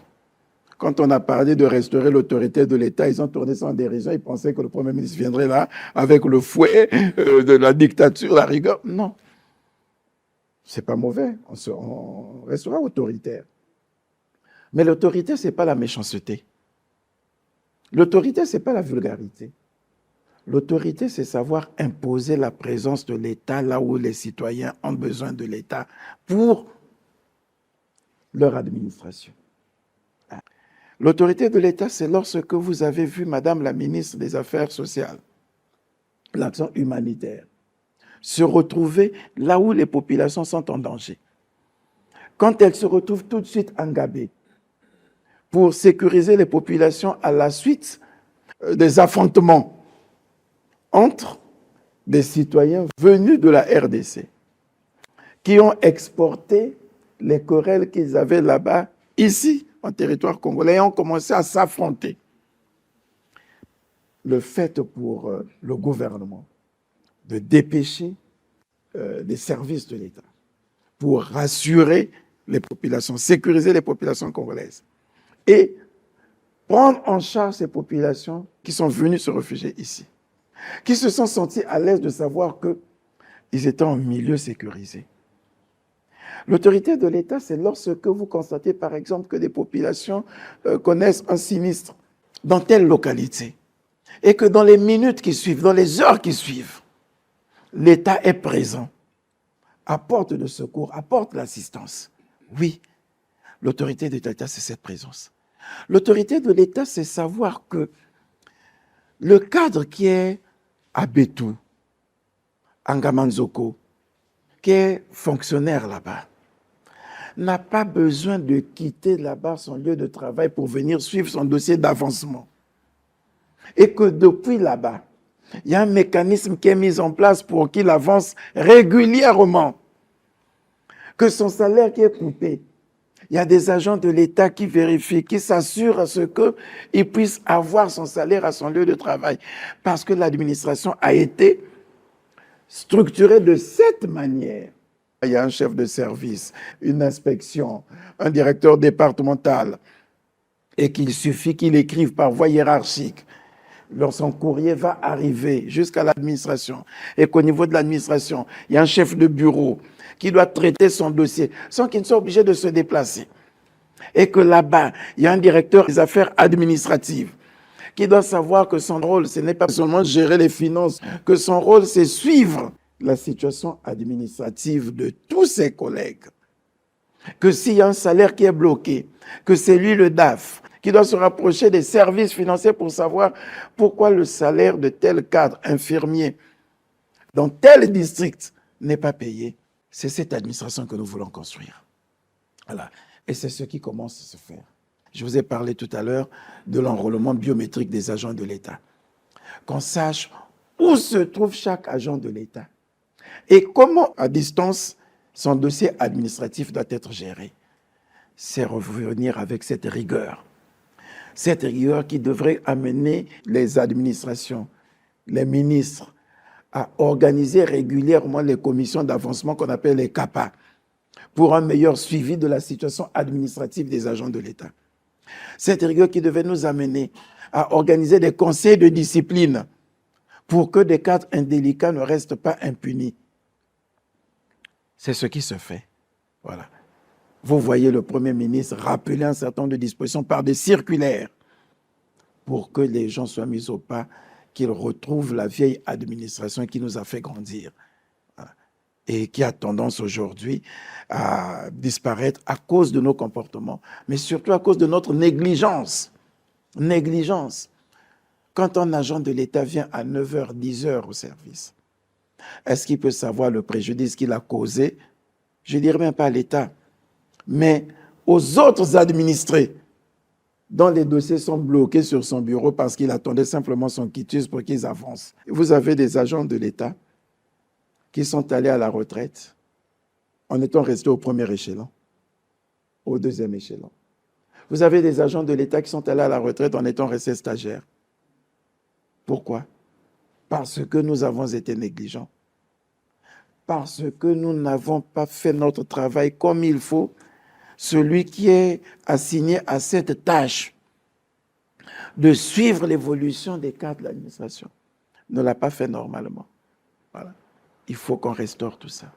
Quand on a parlé de restaurer l'autorité de l'État, ils ont tourné ça en dérision. Ils pensaient que le Premier ministre viendrait là avec le fouet de la dictature, la rigueur. Non, c'est pas mauvais. On restera autoritaire. Mais l'autorité, ce n'est pas la méchanceté. L'autorité, ce n'est pas la vulgarité. L'autorité, c'est savoir imposer la présence de l'État là où les citoyens ont besoin de l'État pour leur administration. L'autorité de l'État, c'est lorsque vous avez vu Madame la ministre des Affaires sociales, l'action humanitaire, se retrouver là où les populations sont en danger. Quand elle se retrouve tout de suite engagée pour sécuriser les populations à la suite des affrontements entre des citoyens venus de la RDC qui ont exporté les querelles qu'ils avaient là-bas, ici, en territoire congolais, et ont commencé à s'affronter. Le fait pour le gouvernement de dépêcher des services de l'État pour rassurer les populations, sécuriser les populations congolaises et prendre en charge ces populations qui sont venues se réfugier ici, qui se sont sentis à l'aise de savoir qu'ils étaient en milieu sécurisé. L'autorité de l'État, c'est lorsque vous constatez, par exemple, que des populations connaissent un sinistre dans telle localité et que dans les minutes qui suivent, dans les heures qui suivent, l'État est présent, apporte de secours, apporte l'assistance. Oui, l'autorité de l'État, c'est cette présence. L'autorité de l'État, c'est savoir que le cadre qui est à Bétou, Ngamanzoko, qui est fonctionnaire là-bas, n'a pas besoin de quitter là-bas son lieu de travail pour venir suivre son dossier d'avancement. Et que depuis là-bas, il y a un mécanisme qui est mis en place pour qu'il avance régulièrement. Que son salaire qui est coupé, il y a des agents de l'État qui vérifient, qui s'assurent à ce qu'il puisse avoir son salaire à son lieu de travail. Parce que l'administration a été structurée de cette manière. Il y a un chef de service, une inspection, un directeur départemental, et qu'il suffit qu'il écrive par voie hiérarchique. Son courrier va arriver jusqu'à l'administration, et qu'au niveau de l'administration, il y a un chef de bureau qui doit traiter son dossier sans qu'il ne soit obligé de se déplacer. Et que là-bas, il y a un directeur des affaires administratives qui doit savoir que son rôle, ce n'est pas seulement gérer les finances, que son rôle, c'est suivre la situation administrative de tous ses collègues. Que s'il y a un salaire qui est bloqué, que c'est lui le DAF qui doit se rapprocher des services financiers pour savoir pourquoi le salaire de tel cadre infirmier dans tel district n'est pas payé. C'est cette administration que nous voulons construire. Voilà. Et c'est ce qui commence à se faire. Je vous ai parlé tout à l'heure de l'enrôlement biométrique des agents de l'État. Qu'on sache où se trouve chaque agent de l'État et comment, à distance, son dossier administratif doit être géré. C'est revenir avec cette rigueur. Cette rigueur qui devrait amener les administrations, les ministres, à organiser régulièrement les commissions d'avancement qu'on appelle les CAPA pour un meilleur suivi de la situation administrative des agents de l'État. Cette rigueur qui devait nous amener à organiser des conseils de discipline pour que des cadres indélicats ne restent pas impunis. C'est ce qui se fait. Voilà. Vous voyez le Premier ministre rappeler un certain nombre de dispositions par des circulaires pour que les gens soient mis au pas, qu'ils retrouvent la vieille administration qui nous a fait grandir et qui a tendance aujourd'hui à disparaître à cause de nos comportements, mais surtout à cause de notre négligence. Négligence. Quand un agent de l'État vient à 9h, 10h au service, est-ce qu'il peut savoir le préjudice qu'il a causé? Je ne dirais même pas à l'État, mais aux autres administrés dont les dossiers sont bloqués sur son bureau parce qu'il attendait simplement son quitus pour qu'ils avancent. Vous avez des agents de l'État qui sont allés à la retraite en étant restés au premier échelon, au deuxième échelon. Vous avez des agents de l'État qui sont allés à la retraite en étant restés stagiaires. Pourquoi? Parce que nous avons été négligents. Parce que nous n'avons pas fait notre travail comme il faut. Celui qui est assigné à cette tâche de suivre l'évolution des cadres de l'administration ne l'a pas fait normalement. Voilà. Il faut qu'on restaure tout ça.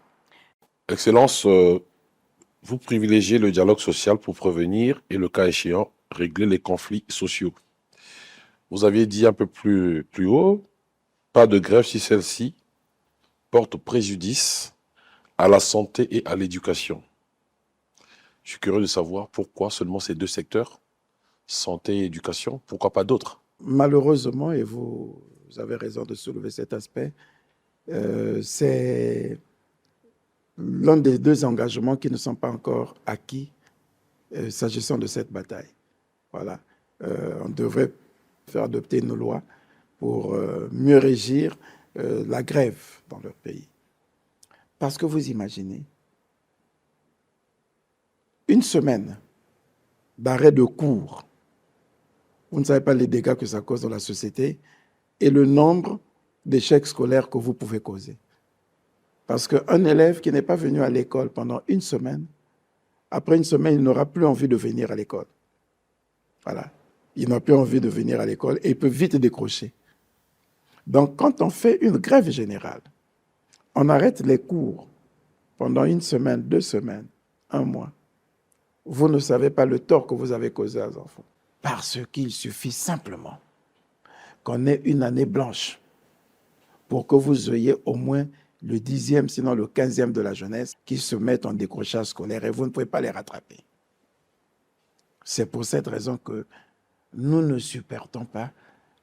Excellence, vous privilégiez le dialogue social pour prévenir et, le cas échéant, régler les conflits sociaux. Vous aviez dit un peu plus haut Pas de grève si celle-ci porte préjudice à la santé et à l'éducation. Je suis curieux de savoir pourquoi seulement ces deux secteurs, santé et éducation, pourquoi pas d'autres? Malheureusement, et vous avez raison de soulever cet aspect, c'est l'un des deux engagements qui ne sont pas encore acquis s'agissant de cette bataille. Voilà. On devrait faire adopter une loi pour mieux régir la grève dans leur pays. Parce que vous imaginez, une semaine d'arrêt de cours, vous ne savez pas les dégâts que ça cause dans la société et le nombre d'échecs scolaires que vous pouvez causer. Parce qu'un élève qui n'est pas venu à l'école pendant une semaine, après une semaine, il n'aura plus envie de venir à l'école. Voilà. Il n'a plus envie de venir à l'école et il peut vite décrocher. Donc, quand on fait une grève générale, on arrête les cours pendant une semaine, 2 semaines, 1 mois. Vous ne savez pas le tort que vous avez causé aux enfants. Parce qu'il suffit simplement qu'on ait une année blanche pour que vous ayez au moins le 10e, sinon le 15e de la jeunesse qui se mettent en décrochage scolaire et vous ne pouvez pas les rattraper. C'est pour cette raison que nous ne supportons pas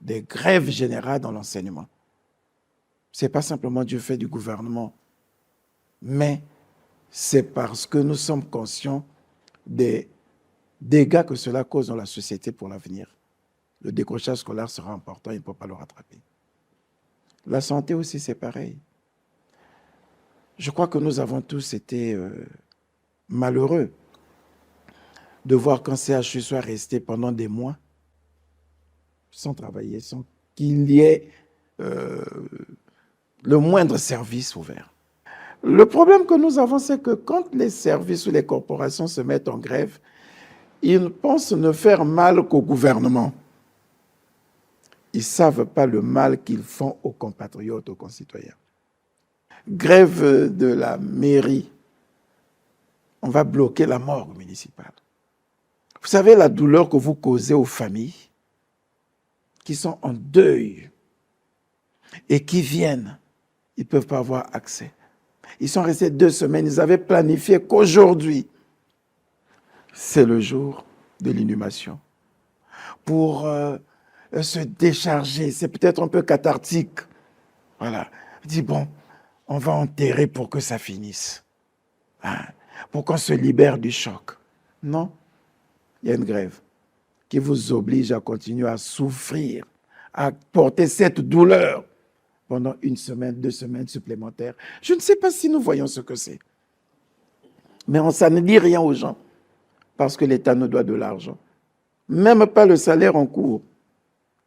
des grèves générales dans l'enseignement. Ce n'est pas simplement du fait du gouvernement, mais c'est parce que nous sommes conscients des dégâts que cela cause dans la société pour l'avenir. Le décrochage scolaire sera important, il ne peut pas le rattraper. La santé aussi, c'est pareil. Je crois que nous avons tous été malheureux de voir qu'un CHU soit resté pendant des mois sans travailler, sans qu'il y ait le moindre service ouvert. Le problème que nous avons, c'est que quand les services ou les corporations se mettent en grève, ils pensent ne faire mal qu'au gouvernement. Ils ne savent pas le mal qu'ils font aux compatriotes, aux concitoyens. Grève de la mairie, on va bloquer la morgue municipale. Vous savez la douleur que vous causez aux familles qui sont en deuil et qui viennent, ils ne peuvent pas avoir accès. Ils sont restés 2 semaines, ils avaient planifié qu'aujourd'hui, c'est le jour de l'inhumation. Pour se décharger, c'est peut-être un peu cathartique. Voilà. Il dit, bon, on va enterrer pour que ça finisse. Hein, pour qu'on se libère du choc. Non, il y a une grève qui vous oblige à continuer à souffrir, à porter cette douleur pendant 1 semaine, 2 semaines supplémentaires. Je ne sais pas si nous voyons ce que c'est. Mais ça ne dit rien aux gens, parce que l'État nous doit de l'argent. Même pas le salaire en cours,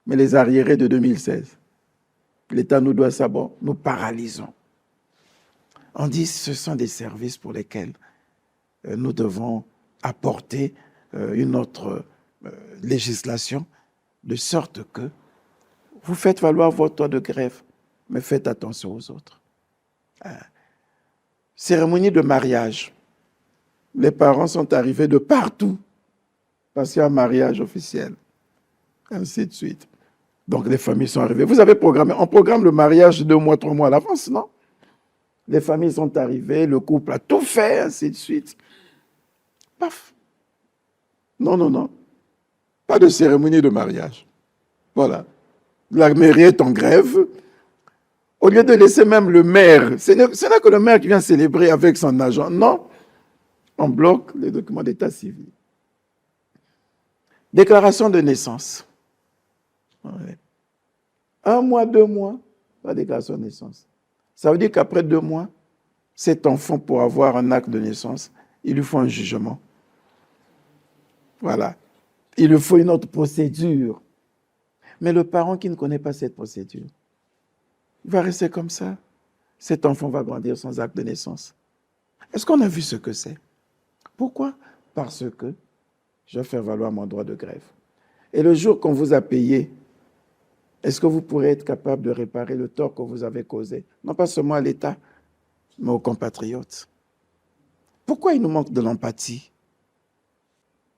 mais les arriérés de 2016. L'État nous doit ça, bon, nous paralysons. On dit que ce sont des services pour lesquels nous devons apporter une autre législation, de sorte que vous faites valoir votre droit de grève, mais faites attention aux autres. Cérémonie de mariage. Les parents sont arrivés de partout parce qu'il y a un mariage officiel. Ainsi de suite. Donc les familles sont arrivées. Vous avez programmé, on programme le mariage 2 mois, 3 mois à l'avance, non? Les familles sont arrivées, le couple a tout fait, ainsi de suite. Paf. Non, non, non. Pas de cérémonie de mariage. Voilà. La mairie est en grève. Au lieu de laisser même le maire, ce n'est que le maire qui vient célébrer avec son agent. Non. On bloque les documents d'état civil. Déclaration de naissance. Ouais. 1 mois, 2 mois, la déclaration de naissance. Ça veut dire qu'après 2 mois, cet enfant, pour avoir un acte de naissance, il lui faut un jugement. Voilà. Il lui faut une autre procédure. Mais le parent qui ne connaît pas cette procédure, il va rester comme ça. Cet enfant va grandir sans acte de naissance. Est-ce qu'on a vu ce que c'est? Pourquoi? Parce que je vais faire valoir mon droit de grève. Et le jour qu'on vous a payé, est-ce que vous pourrez être capable de réparer le tort que vous avez causé? Non pas seulement à l'État, mais aux compatriotes. Pourquoi il nous manque de l'empathie?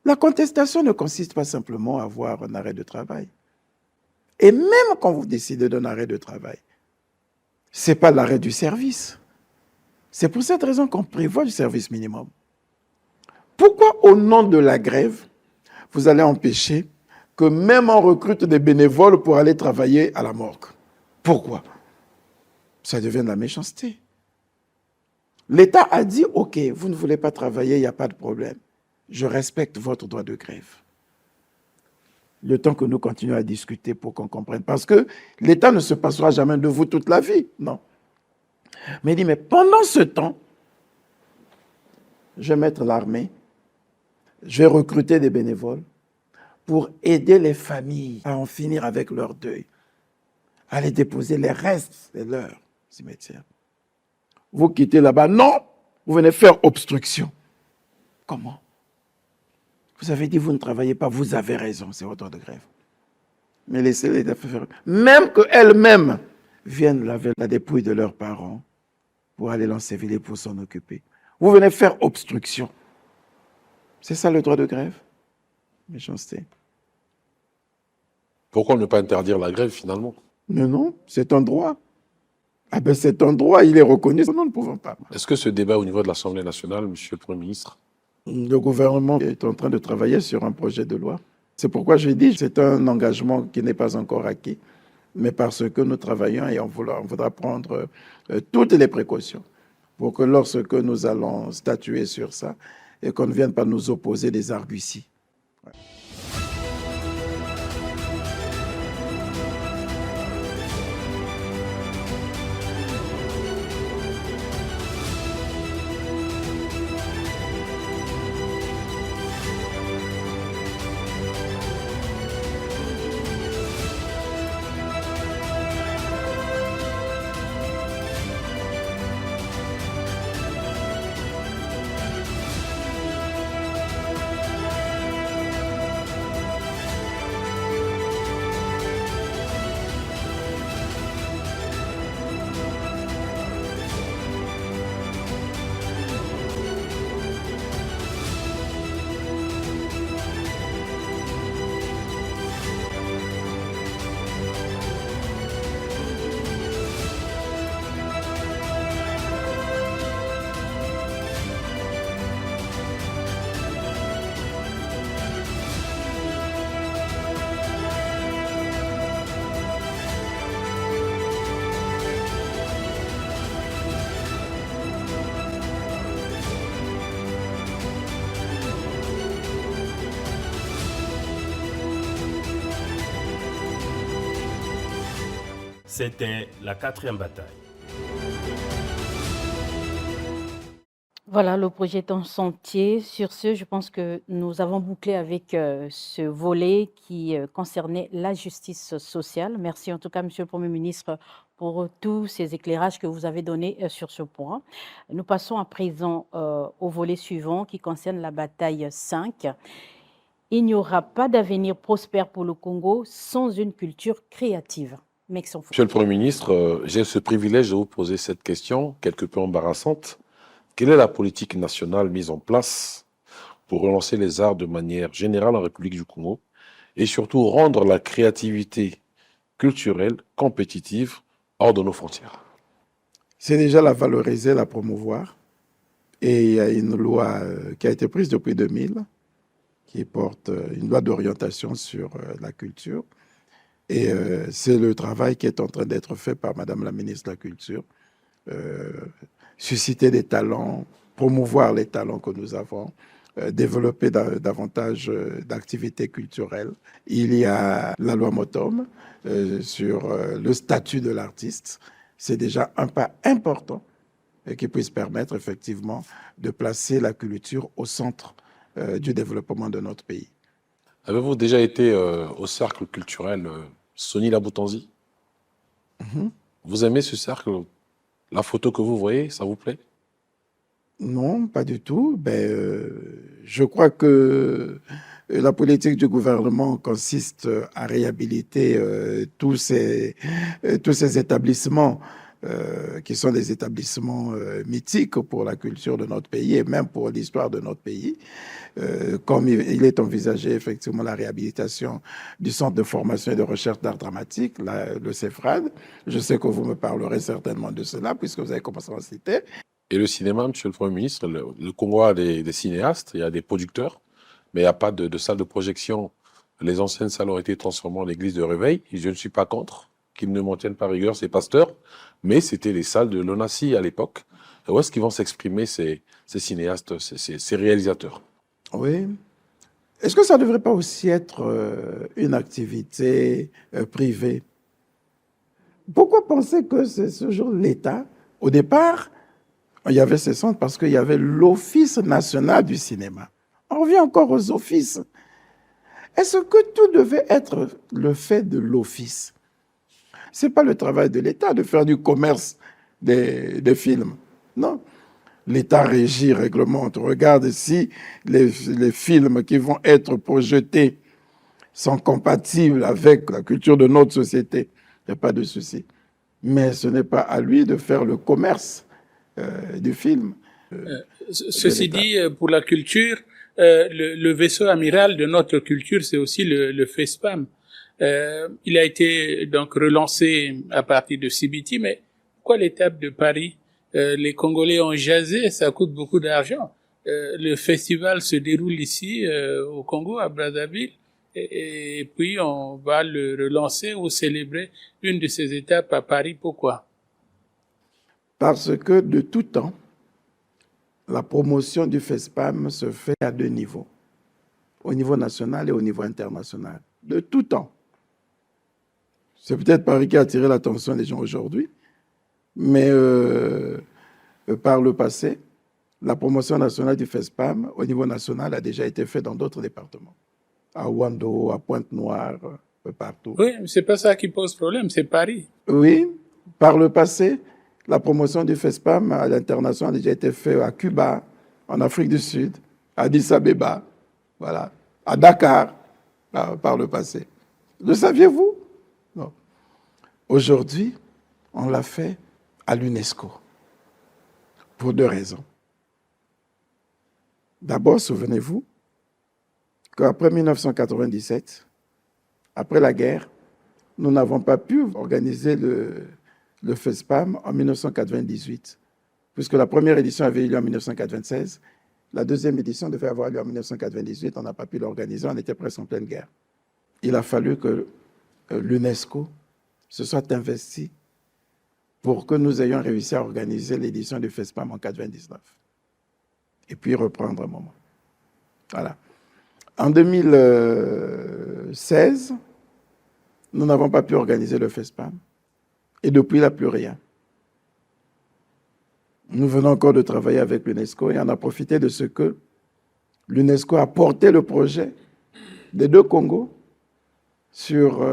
La contestation ne consiste pas simplement à avoir un arrêt de travail. Et même quand vous décidez d'un arrêt de travail, ce n'est pas l'arrêt du service. C'est pour cette raison qu'on prévoit le service minimum. Pourquoi, au nom de la grève, vous allez empêcher que même on recrute des bénévoles pour aller travailler à la morgue? Pourquoi? Ça devient de la méchanceté. L'État a dit, OK, vous ne voulez pas travailler, il n'y a pas de problème. Je respecte votre droit de grève. Le temps que nous continuons à discuter pour qu'on comprenne. Parce que l'État ne se passera jamais de vous toute la vie. Non. Mais il dit, mais pendant ce temps, je vais mettre l'armée, je vais recruter des bénévoles pour aider les familles à en finir avec leur deuil, à aller déposer les restes de leurs cimetières. Vous quittez là-bas. Non, vous venez faire obstruction. Comment? Vous avez dit, vous ne travaillez pas, vous avez raison, c'est votre droit de grève. Mais laissez-les faire. Même qu'elles-mêmes viennent laver la dépouille de leurs parents pour aller l'ensevelir, pour s'en occuper. Vous venez faire obstruction. C'est ça le droit de grève? Méchanceté. Pourquoi ne pas interdire la grève finalement? Non, c'est un droit. Ah ben c'est un droit, il est reconnu. Nous ne pouvons pas. Est-ce que ce débat au niveau de l'Assemblée nationale, Monsieur le Premier ministre? Le gouvernement est en train de travailler sur un projet de loi. C'est pourquoi je dis que c'est un engagement qui n'est pas encore acquis, mais parce que nous travaillons et on voudra prendre toutes les précautions pour que lorsque nous allons statuer sur ça, et qu'on ne vienne pas nous opposer des arguties. Ouais. C'était la 4e bataille. Voilà, le projet est en sentier. Sur ce, je pense que nous avons bouclé avec ce volet qui concernait la justice sociale. Merci en tout cas, Monsieur le Premier ministre, pour tous ces éclairages que vous avez donnés sur ce point. Nous passons à présent au volet suivant qui concerne la bataille 5. Il n'y aura pas d'avenir prospère pour le Congo sans une culture créative. Monsieur le Premier ministre, j'ai ce privilège de vous poser cette question, quelque peu embarrassante. Quelle est la politique nationale mise en place pour relancer les arts de manière générale en République du Congo et surtout rendre la créativité culturelle compétitive hors de nos frontières? C'est déjà la valoriser, la promouvoir. Et il y a une loi qui a été prise depuis 2000 qui porte une loi d'orientation sur la culture. Et c'est le travail qui est en train d'être fait par Madame la ministre de la Culture. Susciter des talents, promouvoir les talents que nous avons, développer davantage d'activités culturelles. Il y a la loi Motom sur le statut de l'artiste. C'est déjà un pas important qui puisse permettre effectivement de placer la culture au centre du développement de notre pays. Avez-vous déjà été au cercle culturel Sony Laboutanzi? Vous aimez ce cercle? La photo que vous voyez, ça vous plaît? Non, pas du tout. Je crois que la politique du gouvernement consiste à réhabiliter tous ces établissements qui sont des établissements mythiques pour la culture de notre pays et même pour l'histoire de notre pays. Comme il est envisagé effectivement la réhabilitation du Centre de formation et de recherche d'art dramatique, le CEFRAD. Je sais que vous me parlerez certainement de cela puisque vous avez commencé à en citer. Et le cinéma, Monsieur le Premier ministre, le Congo a des cinéastes, il y a des producteurs, mais il n'y a pas de salle de projection. Les anciennes salles ont été transformées en église de réveil. Je ne suis pas contre qu'ils ne m'en tiennent pas rigueur, ces pasteurs, mais c'était les salles de l'ONACI à l'époque. Où est-ce qu'ils vont s'exprimer, ces cinéastes, ces réalisateurs? Oui. Est-ce que ça ne devrait pas aussi être une activité privée? Pourquoi penser que c'est toujours l'État? Au départ, il y avait ces centres parce qu'il y avait l'Office national du cinéma. On revient encore aux offices. Est-ce que tout devait être le fait de l'Office? Ce n'est pas le travail de l'État de faire du commerce des films. Non. L'État régit, réglemente, regarde si les films qui vont être projetés sont compatibles avec la culture de notre société. Il n'y a pas de souci. Mais ce n'est pas à lui de faire le commerce du film. Ceci dit, pour la culture, le vaisseau amiral de notre culture, c'est aussi le FESPAM. Il a été donc relancé à partir de CBT, mais pourquoi l'étape de Paris? Les Congolais ont jasé, ça coûte beaucoup d'argent. Le festival se déroule ici, au Congo, à Brazzaville, et puis on va le relancer ou célébrer une de ces étapes à Paris. Pourquoi? Parce que de tout temps, la promotion du FESPAM se fait à deux niveaux, au niveau national et au niveau international. De tout temps. C'est peut-être Paris qui a attiré l'attention des gens aujourd'hui, mais par le passé, la promotion nationale du FESPAM au niveau national a déjà été faite dans d'autres départements. À Ouando, à Pointe-Noire, partout. Oui, mais c'est pas ça qui pose problème, c'est Paris. Oui, par le passé, la promotion du FESPAM à l'international a déjà été faite à Cuba, en Afrique du Sud, à Addis Abeba, voilà, à Dakar, par le passé. Le saviez-vous? Non. Aujourd'hui, on l'a fait à l'UNESCO, pour deux raisons. D'abord, souvenez-vous qu'après 1997, après la guerre, nous n'avons pas pu organiser le FESPAM en 1998, puisque la première édition avait eu lieu en 1996. La deuxième édition devait avoir lieu en 1998. On n'a pas pu l'organiser, on était presque en pleine guerre. Il a fallu que l'UNESCO se soit investi pour que nous ayons réussi à organiser l'édition du FESPAM en 1999. Et puis reprendre un moment. Voilà. En 2016, nous n'avons pas pu organiser le FESPAM. Et depuis là, plus rien. Nous venons encore de travailler avec l'UNESCO et on a profité de ce que l'UNESCO a porté le projet des deux Congos sur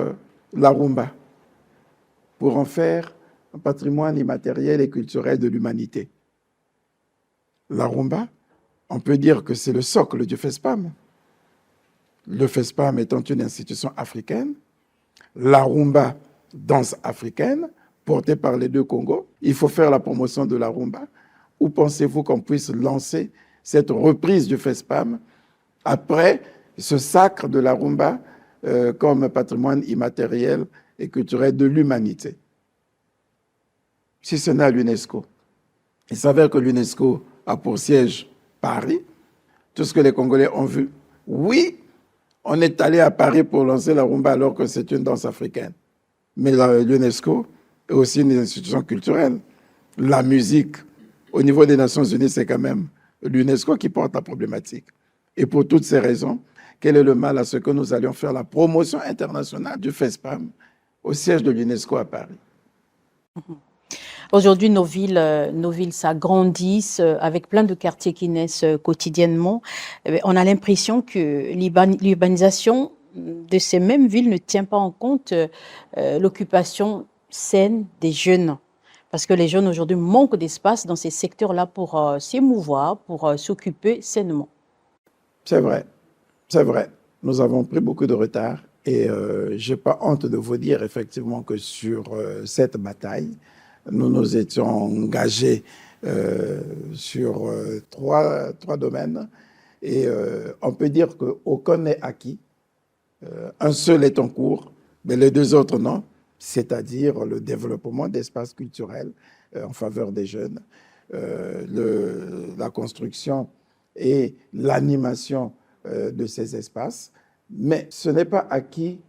la rumba pour en faire un patrimoine immatériel et culturel de l'humanité. La rumba, on peut dire que c'est le socle du FESPAM. Le FESPAM étant une institution africaine, la rumba, danse africaine, portée par les deux Congos. Il faut faire la promotion de la rumba. Où pensez-vous qu'on puisse lancer cette reprise du FESPAM après ce sacre de la rumba comme patrimoine immatériel et culturel de l'humanité? Si ce n'est à l'UNESCO. Il s'avère que l'UNESCO a pour siège Paris. Tout ce que les Congolais ont vu. Oui, on est allé à Paris pour lancer la rumba alors que c'est une danse africaine. Mais l'UNESCO est aussi une institution culturelle. La musique, au niveau des Nations Unies, c'est quand même l'UNESCO qui porte la problématique. Et pour toutes ces raisons, quel est le mal à ce que nous allions faire la promotion internationale du FESPAM au siège de l'UNESCO à Paris? Aujourd'hui, nos villes s'agrandissent avec plein de quartiers qui naissent quotidiennement. On a l'impression que l'urbanisation de ces mêmes villes ne tient pas en compte l'occupation saine des jeunes. Parce que les jeunes aujourd'hui manquent d'espace dans ces secteurs-là pour s'émouvoir, pour s'occuper sainement. C'est vrai, c'est vrai. Nous avons pris beaucoup de retard et je n'ai pas honte de vous dire effectivement que sur cette bataille, nous nous étions engagés sur trois domaines. Et on peut dire qu'aucun n'est acquis. Un seul est en cours, mais les deux autres non, c'est-à-dire le développement d'espaces culturels en faveur des jeunes, la construction et l'animation de ces espaces. Mais ce n'est pas acquis,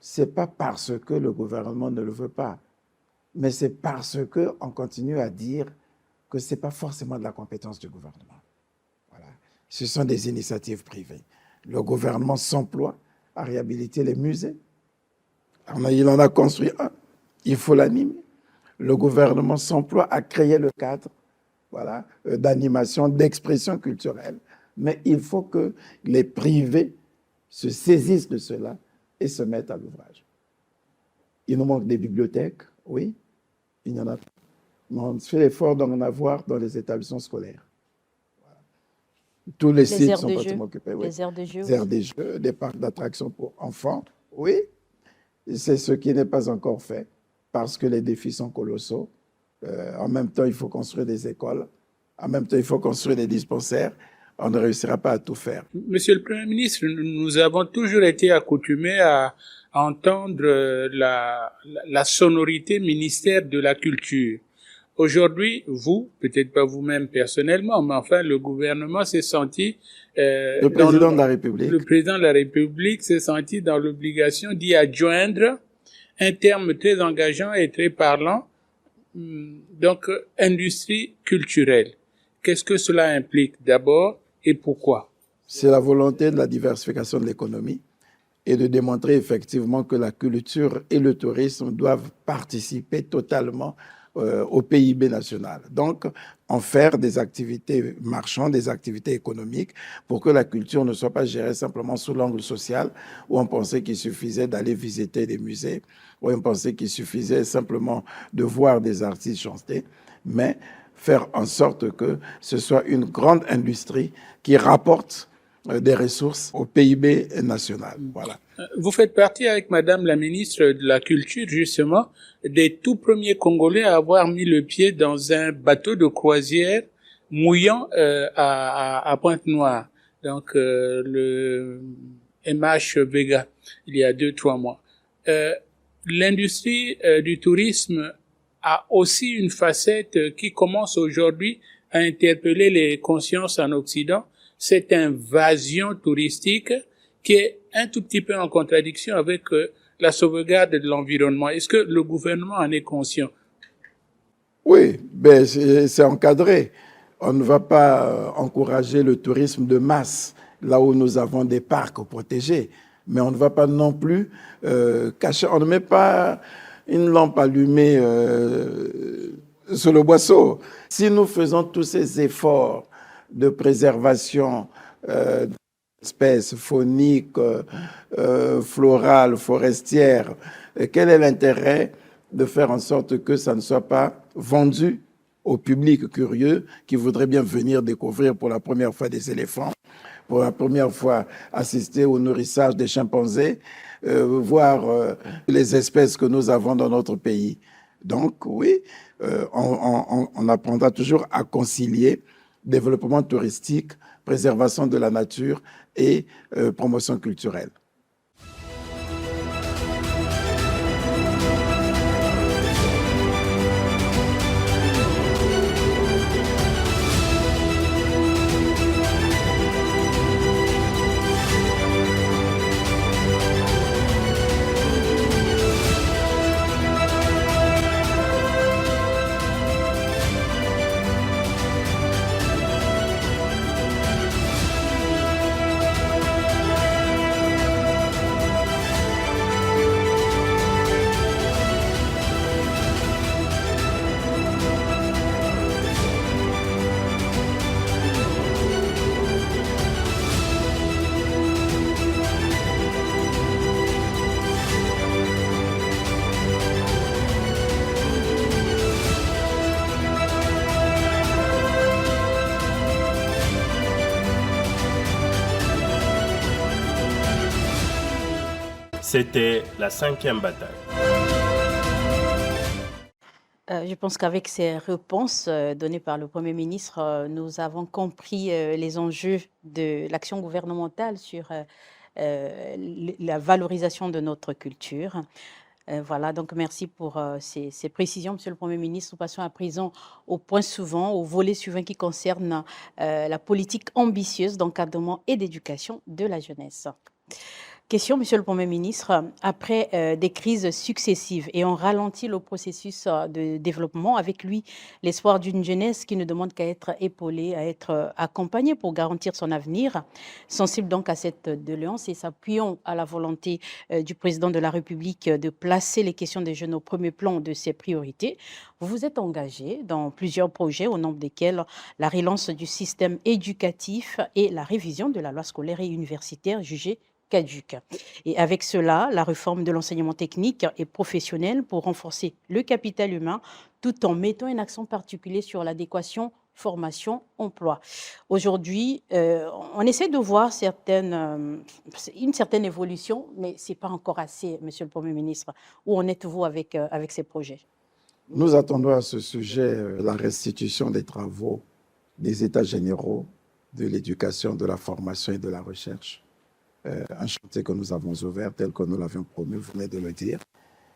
ce n'est pas parce que le gouvernement ne le veut pas, mais c'est parce qu'on continue à dire que ce n'est pas forcément de la compétence du gouvernement. Voilà. Ce sont des initiatives privées. Le gouvernement s'emploie à réhabiliter les musées. Il en a construit un, il faut l'animer. Le gouvernement s'emploie à créer le cadre d'animation, d'expression culturelle. Mais il faut que les privés se saisissent de cela et se mettent à l'ouvrage. Il nous manque des bibliothèques, oui, il y en a. Mais on fait l'effort d'en avoir dans les établissements scolaires. Voilà. Tous les sites sont pratiquement occupés. Oui. Les aires de jeux. Les aires de jeux, des parcs d'attractions pour enfants, oui. C'est ce qui n'est pas encore fait parce que les défis sont colossaux. En même temps, il faut construire des écoles. En même temps, il faut construire des dispensaires. On ne réussira pas à tout faire. Monsieur le Premier ministre, nous avons toujours été accoutumés à entendre la sonorité ministère de la Culture. Aujourd'hui, vous, peut-être pas vous-même personnellement, mais enfin le gouvernement s'est senti... le président de la République. Le président de la République s'est senti dans l'obligation d'y adjoindre un terme très engageant et très parlant, donc industrie culturelle. Qu'est-ce que cela implique d'abord et pourquoi? C'est la volonté de la diversification de l'économie et de démontrer effectivement que la culture et le tourisme doivent participer totalement au PIB national. Donc, en faire des activités marchandes, des activités économiques, pour que la culture ne soit pas gérée simplement sous l'angle social, où on pensait qu'il suffisait d'aller visiter des musées, où on pensait qu'il suffisait simplement de voir des artistes chanter, mais faire en sorte que ce soit une grande industrie qui rapporte des ressources au PIB national. Voilà. Vous faites partie avec Madame la ministre de la Culture, justement, des tout premiers Congolais à avoir mis le pied dans un bateau de croisière mouillant à Pointe-Noire, donc le MH Vega, il y a 2-3 mois. L'industrie du tourisme a aussi une facette qui commence aujourd'hui à interpeller les consciences en Occident, cette invasion touristique qui est un tout petit peu en contradiction avec la sauvegarde de l'environnement. Est-ce que le gouvernement en est conscient? Oui, ben c'est encadré. On ne va pas encourager le tourisme de masse là où nous avons des parcs protégés, mais on ne va pas non plus cacher, on ne met pas une lampe allumée sur le boisseau. Si nous faisons tous ces efforts de préservation d'espèces fauniques, florales, forestières, quel est l'intérêt de faire en sorte que ça ne soit pas vendu au public curieux qui voudrait bien venir découvrir pour la première fois des éléphants, pour la première fois assister au nourrissage des chimpanzés, voir les espèces que nous avons dans notre pays. Donc oui, on apprendra toujours à concilier développement touristique, préservation de la nature et promotion culturelle. C'était la 5e bataille. Je pense qu'avec ces réponses données par le Premier ministre, nous avons compris les enjeux de l'action gouvernementale sur la valorisation de notre culture. Voilà, donc merci pour ces précisions, Monsieur le Premier ministre. Nous passons à présent au point suivant, au volet suivant qui concerne la politique ambitieuse d'encadrement et d'éducation de la jeunesse. Question, Monsieur le Premier ministre. Après des crises successives et on ralentit le processus de développement, avec lui l'espoir d'une jeunesse qui ne demande qu'à être épaulée, à être accompagnée pour garantir son avenir, sensible donc à cette doléance et s'appuyant à la volonté du Président de la République de placer les questions des jeunes au premier plan de ses priorités, vous vous êtes engagé dans plusieurs projets au nombre desquels la relance du système éducatif et la révision de la loi scolaire et universitaire jugée caduque. Et avec cela, la réforme de l'enseignement technique et professionnel pour renforcer le capital humain tout en mettant un accent particulier sur l'adéquation formation-emploi. Aujourd'hui, on essaie de voir une certaine évolution, mais ce n'est pas encore assez, Monsieur le Premier ministre. Où en êtes-vous avec ces projets? Nous attendons à ce sujet la restitution des travaux des États généraux de l'éducation, de la formation et de la recherche. Un chantier que nous avons ouvert tel que nous l'avions promis, vous venez de le dire.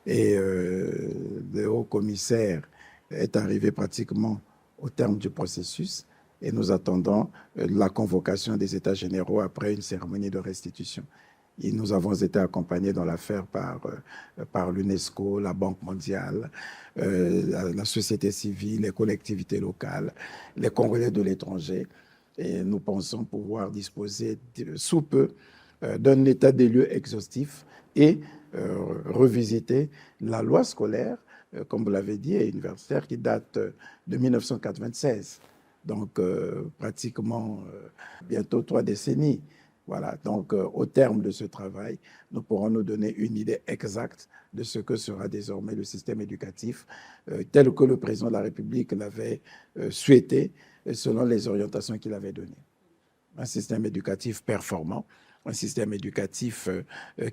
Et le haut-commissaire est arrivé pratiquement au terme du processus et nous attendons la convocation des États généraux après une cérémonie de restitution. Et nous avons été accompagnés dans l'affaire par l'UNESCO, la Banque mondiale, la société civile, les collectivités locales, les Congolais de l'étranger. Et nous pensons pouvoir disposer sous peu d'un état des lieux exhaustif et revisiter la loi scolaire, comme vous l'avez dit, et universitaire qui date de 1996. Donc, pratiquement bientôt 3 décennies. Voilà, donc au terme de ce travail, nous pourrons nous donner une idée exacte de ce que sera désormais le système éducatif tel que le président de la République l'avait souhaité selon les orientations qu'il avait données. Un système éducatif performant, un système éducatif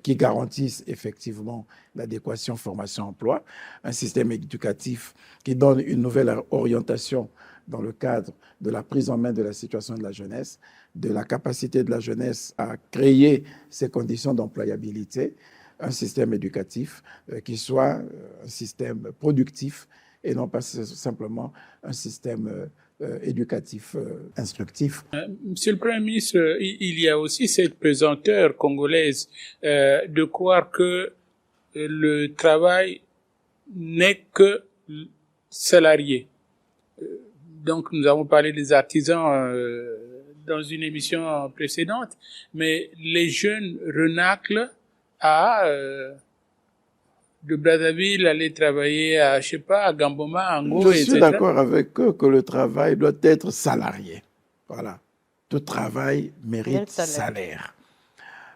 qui garantisse effectivement l'adéquation formation-emploi, un système éducatif qui donne une nouvelle orientation dans le cadre de la prise en main de la situation de la jeunesse, de la capacité de la jeunesse à créer ces conditions d'employabilité, un système éducatif qui soit un système productif et non pas simplement un système éducatif, instructif. Monsieur le Premier ministre, il y a aussi cette pesanteur congolaise de croire que le travail n'est que salarié. Donc, nous avons parlé des artisans dans une émission précédente, mais les jeunes renaclent à de Brazzaville aller travailler à, je sais pas, à Gamboma, à Ango, etc. Je suis d'accord avec eux que le travail doit être salarié. Voilà. Tout travail mérite salaire.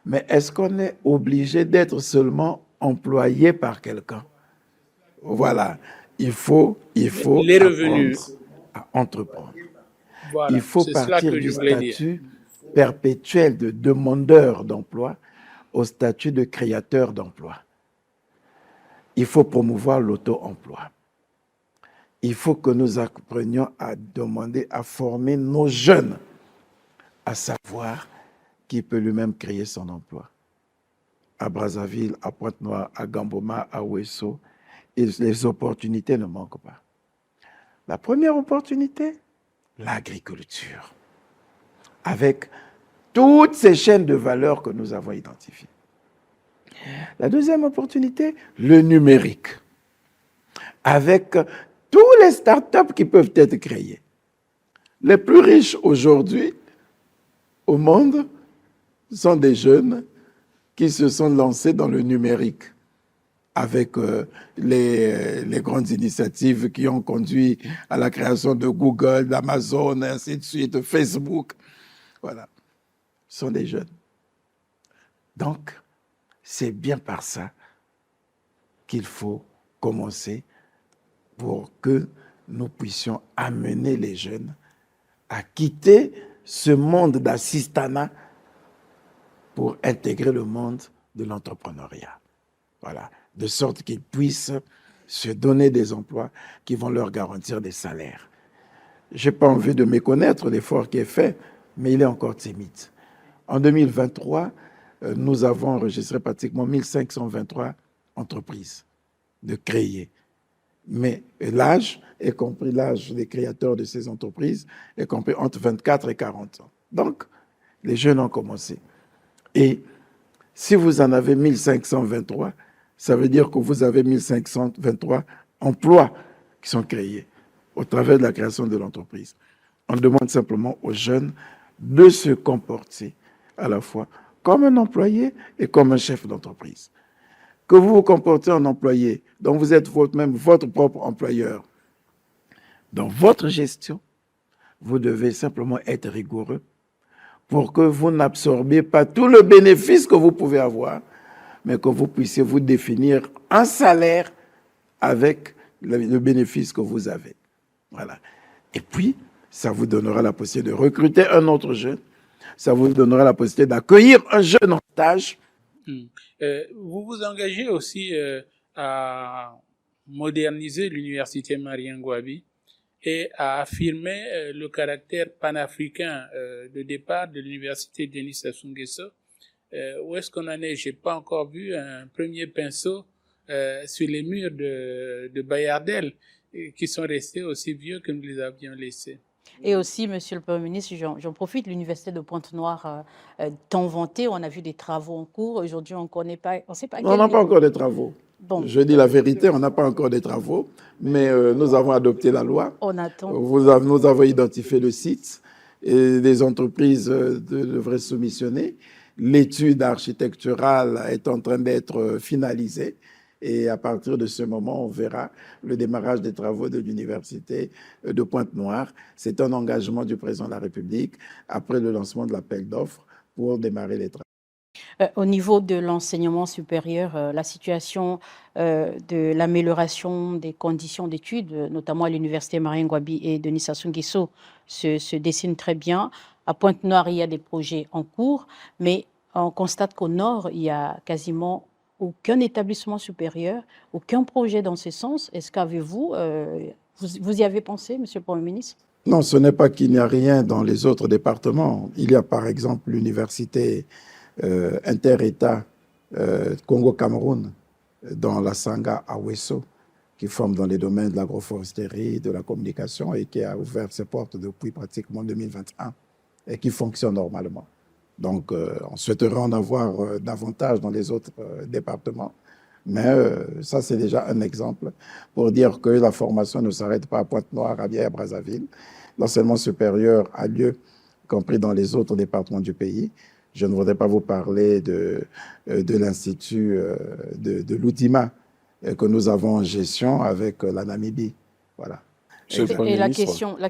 Mais est-ce qu'on est obligé d'être seulement employé par quelqu'un? Voilà. Il faut les revenus à entreprendre. Voilà, il faut partir du statut perpétuel de demandeur d'emploi au statut de créateur d'emploi. Il faut promouvoir l'auto-emploi. Il faut que nous apprenions à demander, à former nos jeunes, à savoir qui peut lui-même créer son emploi. À Brazzaville, à Pointe-Noire, à Gamboma, à Ouesso, les opportunités ne manquent pas. La première opportunité, l'agriculture, avec toutes ces chaînes de valeur que nous avons identifiées. La deuxième opportunité, le numérique, avec tous les startups qui peuvent être créées. Les plus riches aujourd'hui au monde sont des jeunes qui se sont lancés dans le numérique avec les grandes initiatives qui ont conduit à la création de Google, d'Amazon, et ainsi de suite, Facebook. Voilà. Ce sont des jeunes. Donc, c'est bien par ça qu'il faut commencer pour que nous puissions amener les jeunes à quitter ce monde d'assistanat pour intégrer le monde de l'entrepreneuriat. Voilà. De sorte qu'ils puissent se donner des emplois qui vont leur garantir des salaires. Je n'ai pas envie de méconnaître l'effort qui est fait, mais il est encore timide. En 2023, nous avons enregistré pratiquement 1523 entreprises de créer. Mais l'âge, y compris l'âge des créateurs de ces entreprises, est compris entre 24 et 40 ans. Donc, les jeunes ont commencé. Et si vous en avez 1523, ça veut dire que vous avez 1523 emplois qui sont créés au travers de la création de l'entreprise. On demande simplement aux jeunes de se comporter à la fois comme un employé et comme un chef d'entreprise. Que vous vous comportez en employé, donc vous êtes même votre propre employeur. Dans votre gestion, vous devez simplement être rigoureux pour que vous n'absorbiez pas tout le bénéfice que vous pouvez avoir, mais que vous puissiez vous définir un salaire avec le bénéfice que vous avez. Voilà. Et puis, ça vous donnera la possibilité de recruter un autre jeune, ça vous donnera la possibilité d'accueillir un jeune en stage. Vous vous engagez aussi à moderniser l'université Marien Ngouabi et à affirmer le caractère panafricain de départ de l'université Denis Sassou Nguesso. Où est-ce qu'on en est? Je n'ai pas encore vu un premier pinceau sur les murs de Bayardel qui sont restés aussi vieux que nous les avions laissés. Et aussi, Monsieur le Premier ministre, j'en profite, l'université de Pointe-Noire, tant vantée, on a vu des travaux en cours. Aujourd'hui, on ne sait pas. On n'a pas encore de travaux. Bon. Je dis la vérité, on n'a pas encore de travaux, mais nous avons adopté la loi. On attend. Nous avons identifié le site et les entreprises devraient soumissionner. L'étude architecturale est en train d'être finalisée. Et à partir de ce moment, on verra le démarrage des travaux de l'université de Pointe-Noire. C'est un engagement du président de la République après le lancement de l'appel d'offres pour démarrer les travaux. Au niveau de l'enseignement supérieur, la situation de l'amélioration des conditions d'études, notamment à l'université Marien Ngouabi et Denis Sassou Nguesso, se dessine très bien. À Pointe-Noire, il y a des projets en cours, mais on constate qu'au nord, il y a quasiment aucun établissement supérieur, aucun projet dans ce sens. Est-ce qu'avez-vous, vous y avez pensé, Monsieur le Premier ministre? Non, ce n'est pas qu'il n'y a rien dans les autres départements. Il y a par exemple l'université inter-État Congo-Cameroun dans la Sanga à Ouesso, qui forme dans les domaines de l'agroforesterie, de la communication et qui a ouvert ses portes depuis pratiquement 2021 et qui fonctionne normalement. Donc, on souhaiterait en avoir davantage dans les autres départements. Mais ça, c'est déjà un exemple pour dire que la formation ne s'arrête pas à Pointe-Noire, à Bière, à Brazzaville. L'enseignement supérieur a lieu, y compris dans les autres départements du pays. Je ne voudrais pas vous parler de l'Institut de l'Outima que nous avons en gestion avec la Namibie. Voilà. Et la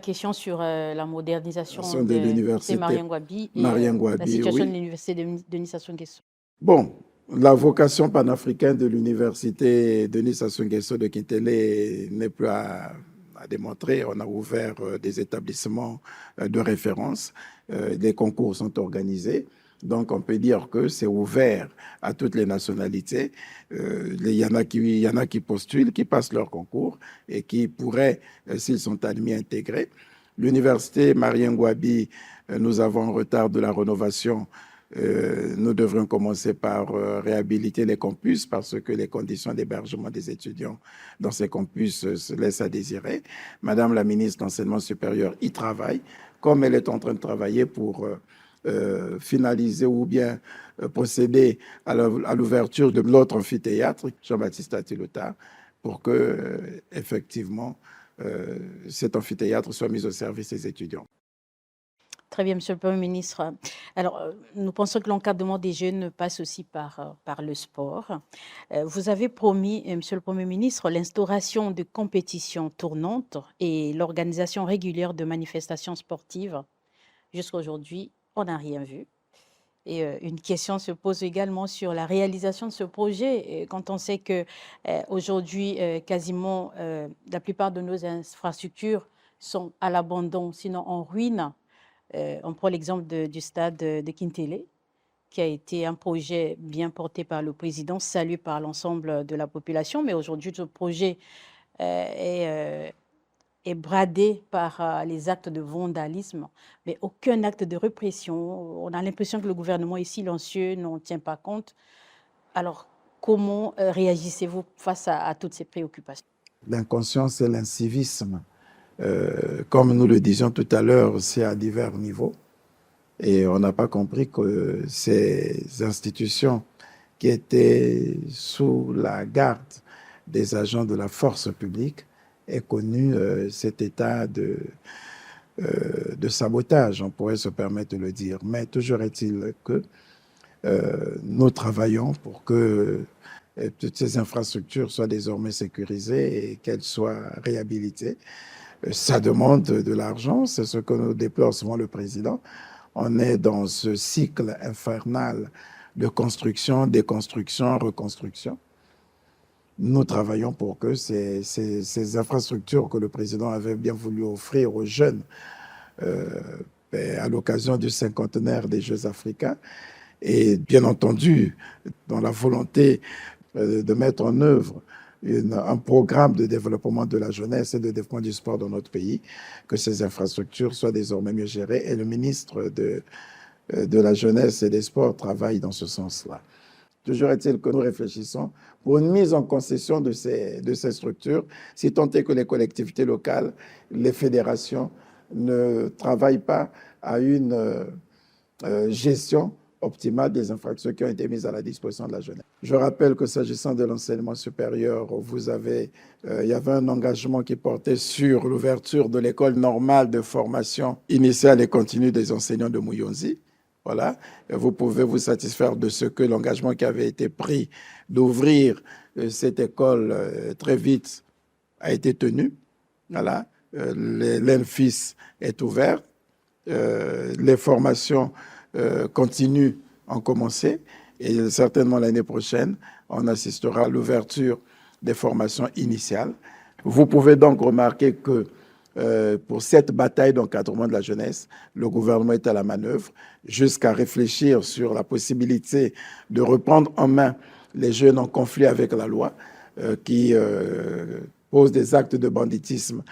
question sur la modernisation de l'université Marien Ngouabi et la situation de l'université de Denis Sassou Nguesso. Bon, la vocation panafricaine de l'université Denis Sassou Nguesso de Kintélé n'est plus à démontrer. On a ouvert des établissements de référence. Les concours sont organisés. Donc, on peut dire que c'est ouvert à toutes les nationalités. Il y en a qui postulent, qui passent leur concours et qui pourraient, s'ils sont admis, intégrer. L'université Marien Ngouabi, nous avons un retard de la rénovation. Nous devrions commencer par réhabiliter les campus parce que les conditions d'hébergement des étudiants dans ces campus se laissent à désirer. Madame la ministre de l'Enseignement supérieur y travaille, comme elle est en train de travailler pour finaliser ou bien procéder à l'ouverture de l'autre amphithéâtre, Jean-Baptiste Atilota, pour que effectivement cet amphithéâtre soit mis au service des étudiants. Très bien, Monsieur le Premier ministre. Alors, nous pensons que l'encadrement des jeunes passe aussi par le sport. Vous avez promis, Monsieur le Premier ministre, l'instauration de compétitions tournantes et l'organisation régulière de manifestations sportives. Jusqu'à aujourd'hui, on n'a rien vu. Et une question se pose également sur la réalisation de ce projet. Et quand on sait que aujourd'hui, quasiment la plupart de nos infrastructures sont à l'abandon, sinon en ruine. On prend l'exemple du stade de Kintélé, qui a été un projet bien porté par le président, salué par l'ensemble de la population. Mais aujourd'hui, ce projet est bradé par les actes de vandalisme, mais aucun acte de répression. On a l'impression que le gouvernement est silencieux, n'en tient pas compte. Alors, comment réagissez-vous face à toutes ces préoccupations? L'inconscience et l'incivisme, comme nous le disions tout à l'heure, c'est à divers niveaux. Et on n'a pas compris que ces institutions qui étaient sous la garde des agents de la force publique aient connu cet état de sabotage, on pourrait se permettre de le dire. Mais toujours est-il que nous travaillons pour que toutes ces infrastructures soient désormais sécurisées et qu'elles soient réhabilitées. Ça demande de l'argent, c'est ce que nous déplore souvent le président. On est dans ce cycle infernal de construction, déconstruction, reconstruction. Nous travaillons pour que ces infrastructures que le président avait bien voulu offrir aux jeunes à l'occasion du cinquantenaire des Jeux africains, et bien entendu, dans la volonté de mettre en œuvre un programme de développement de la jeunesse et de développement du sport dans notre pays, que ces infrastructures soient désormais mieux gérées. Et le ministre de la Jeunesse et des Sports travaille dans ce sens-là. Toujours est-il que nous réfléchissons pour une mise en concession de ces structures, si tant est que les collectivités locales, les fédérations ne travaillent pas à une gestion optimale des infrastructures qui ont été mises à la disposition de la jeunesse. Je rappelle que s'agissant de l'enseignement supérieur, il y avait un engagement qui portait sur l'ouverture de l'école normale de formation initiale et continue des enseignants de Muyonzi. Voilà. Et vous pouvez vous satisfaire de ce que l'engagement qui avait été pris d'ouvrir cette école très vite a été tenu. Voilà. L'ENFIS est ouvert. Les formations continuent ont commencé et certainement l'année prochaine, on assistera à l'ouverture des formations initiales. Vous pouvez donc remarquer que pour cette bataille d'encadrement de la jeunesse, le gouvernement est à la manœuvre jusqu'à réfléchir sur la possibilité de reprendre en main les jeunes en conflit avec la loi qui posent des actes de banditisme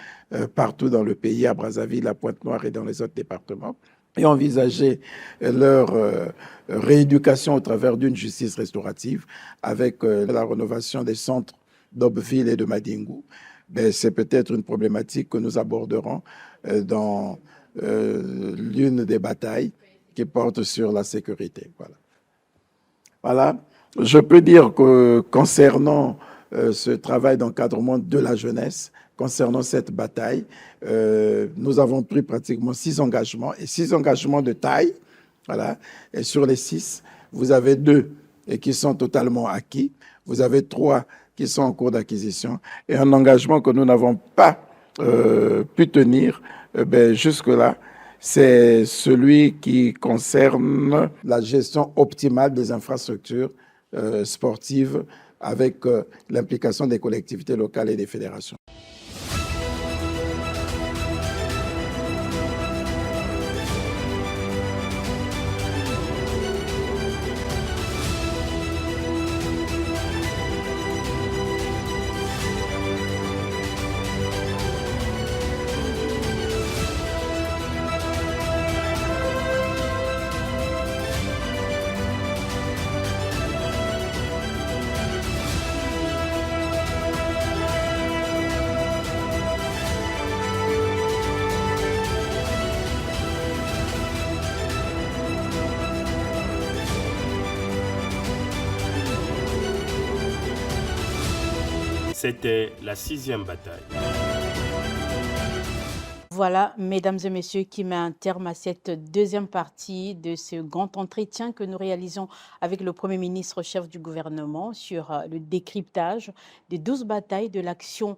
partout dans le pays, à Brazzaville, à Pointe-Noire et dans les autres départements, et envisager leur rééducation au travers d'une justice restaurative avec la rénovation des centres d'Aubeville et de Madingou. C'est peut-être une problématique que nous aborderons dans l'une des batailles qui porte sur la sécurité. Voilà. Je peux dire que concernant ce travail d'encadrement de la jeunesse, concernant cette bataille, nous avons pris pratiquement 6 engagements, et 6 engagements de taille. Voilà. Et sur les 6, vous avez 2 qui sont totalement acquis. Vous avez 3 qui sont en cours d'acquisition. Et un engagement que nous n'avons pas pu tenir jusque-là, c'est celui qui concerne la gestion optimale des infrastructures sportives avec l'implication des collectivités locales et des fédérations. C'était la 6e bataille. Voilà, mesdames et messieurs, qui met un terme à cette deuxième partie de ce grand entretien que nous réalisons avec le Premier ministre chef du gouvernement sur le décryptage des 12 batailles de l'action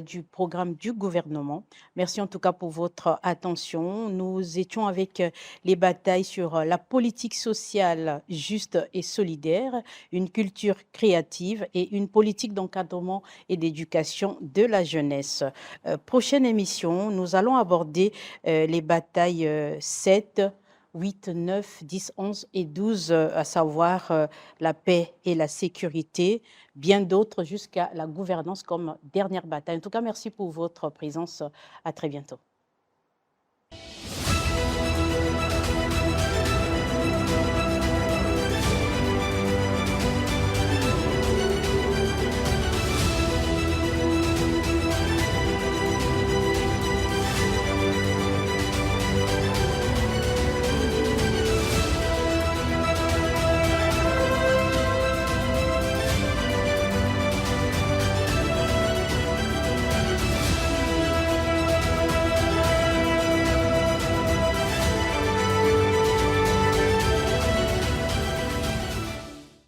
du programme du gouvernement. Merci en tout cas pour votre attention. Nous étions avec les batailles sur la politique sociale juste et solidaire, une culture créative et une politique d'encadrement et d'éducation de la jeunesse. Prochaine émission, nous allons aborder les batailles 7, 8, 9, 10, 11 et 12, à savoir la paix et la sécurité, bien d'autres jusqu'à la gouvernance comme dernière bataille. En tout cas, merci pour votre présence. À très bientôt.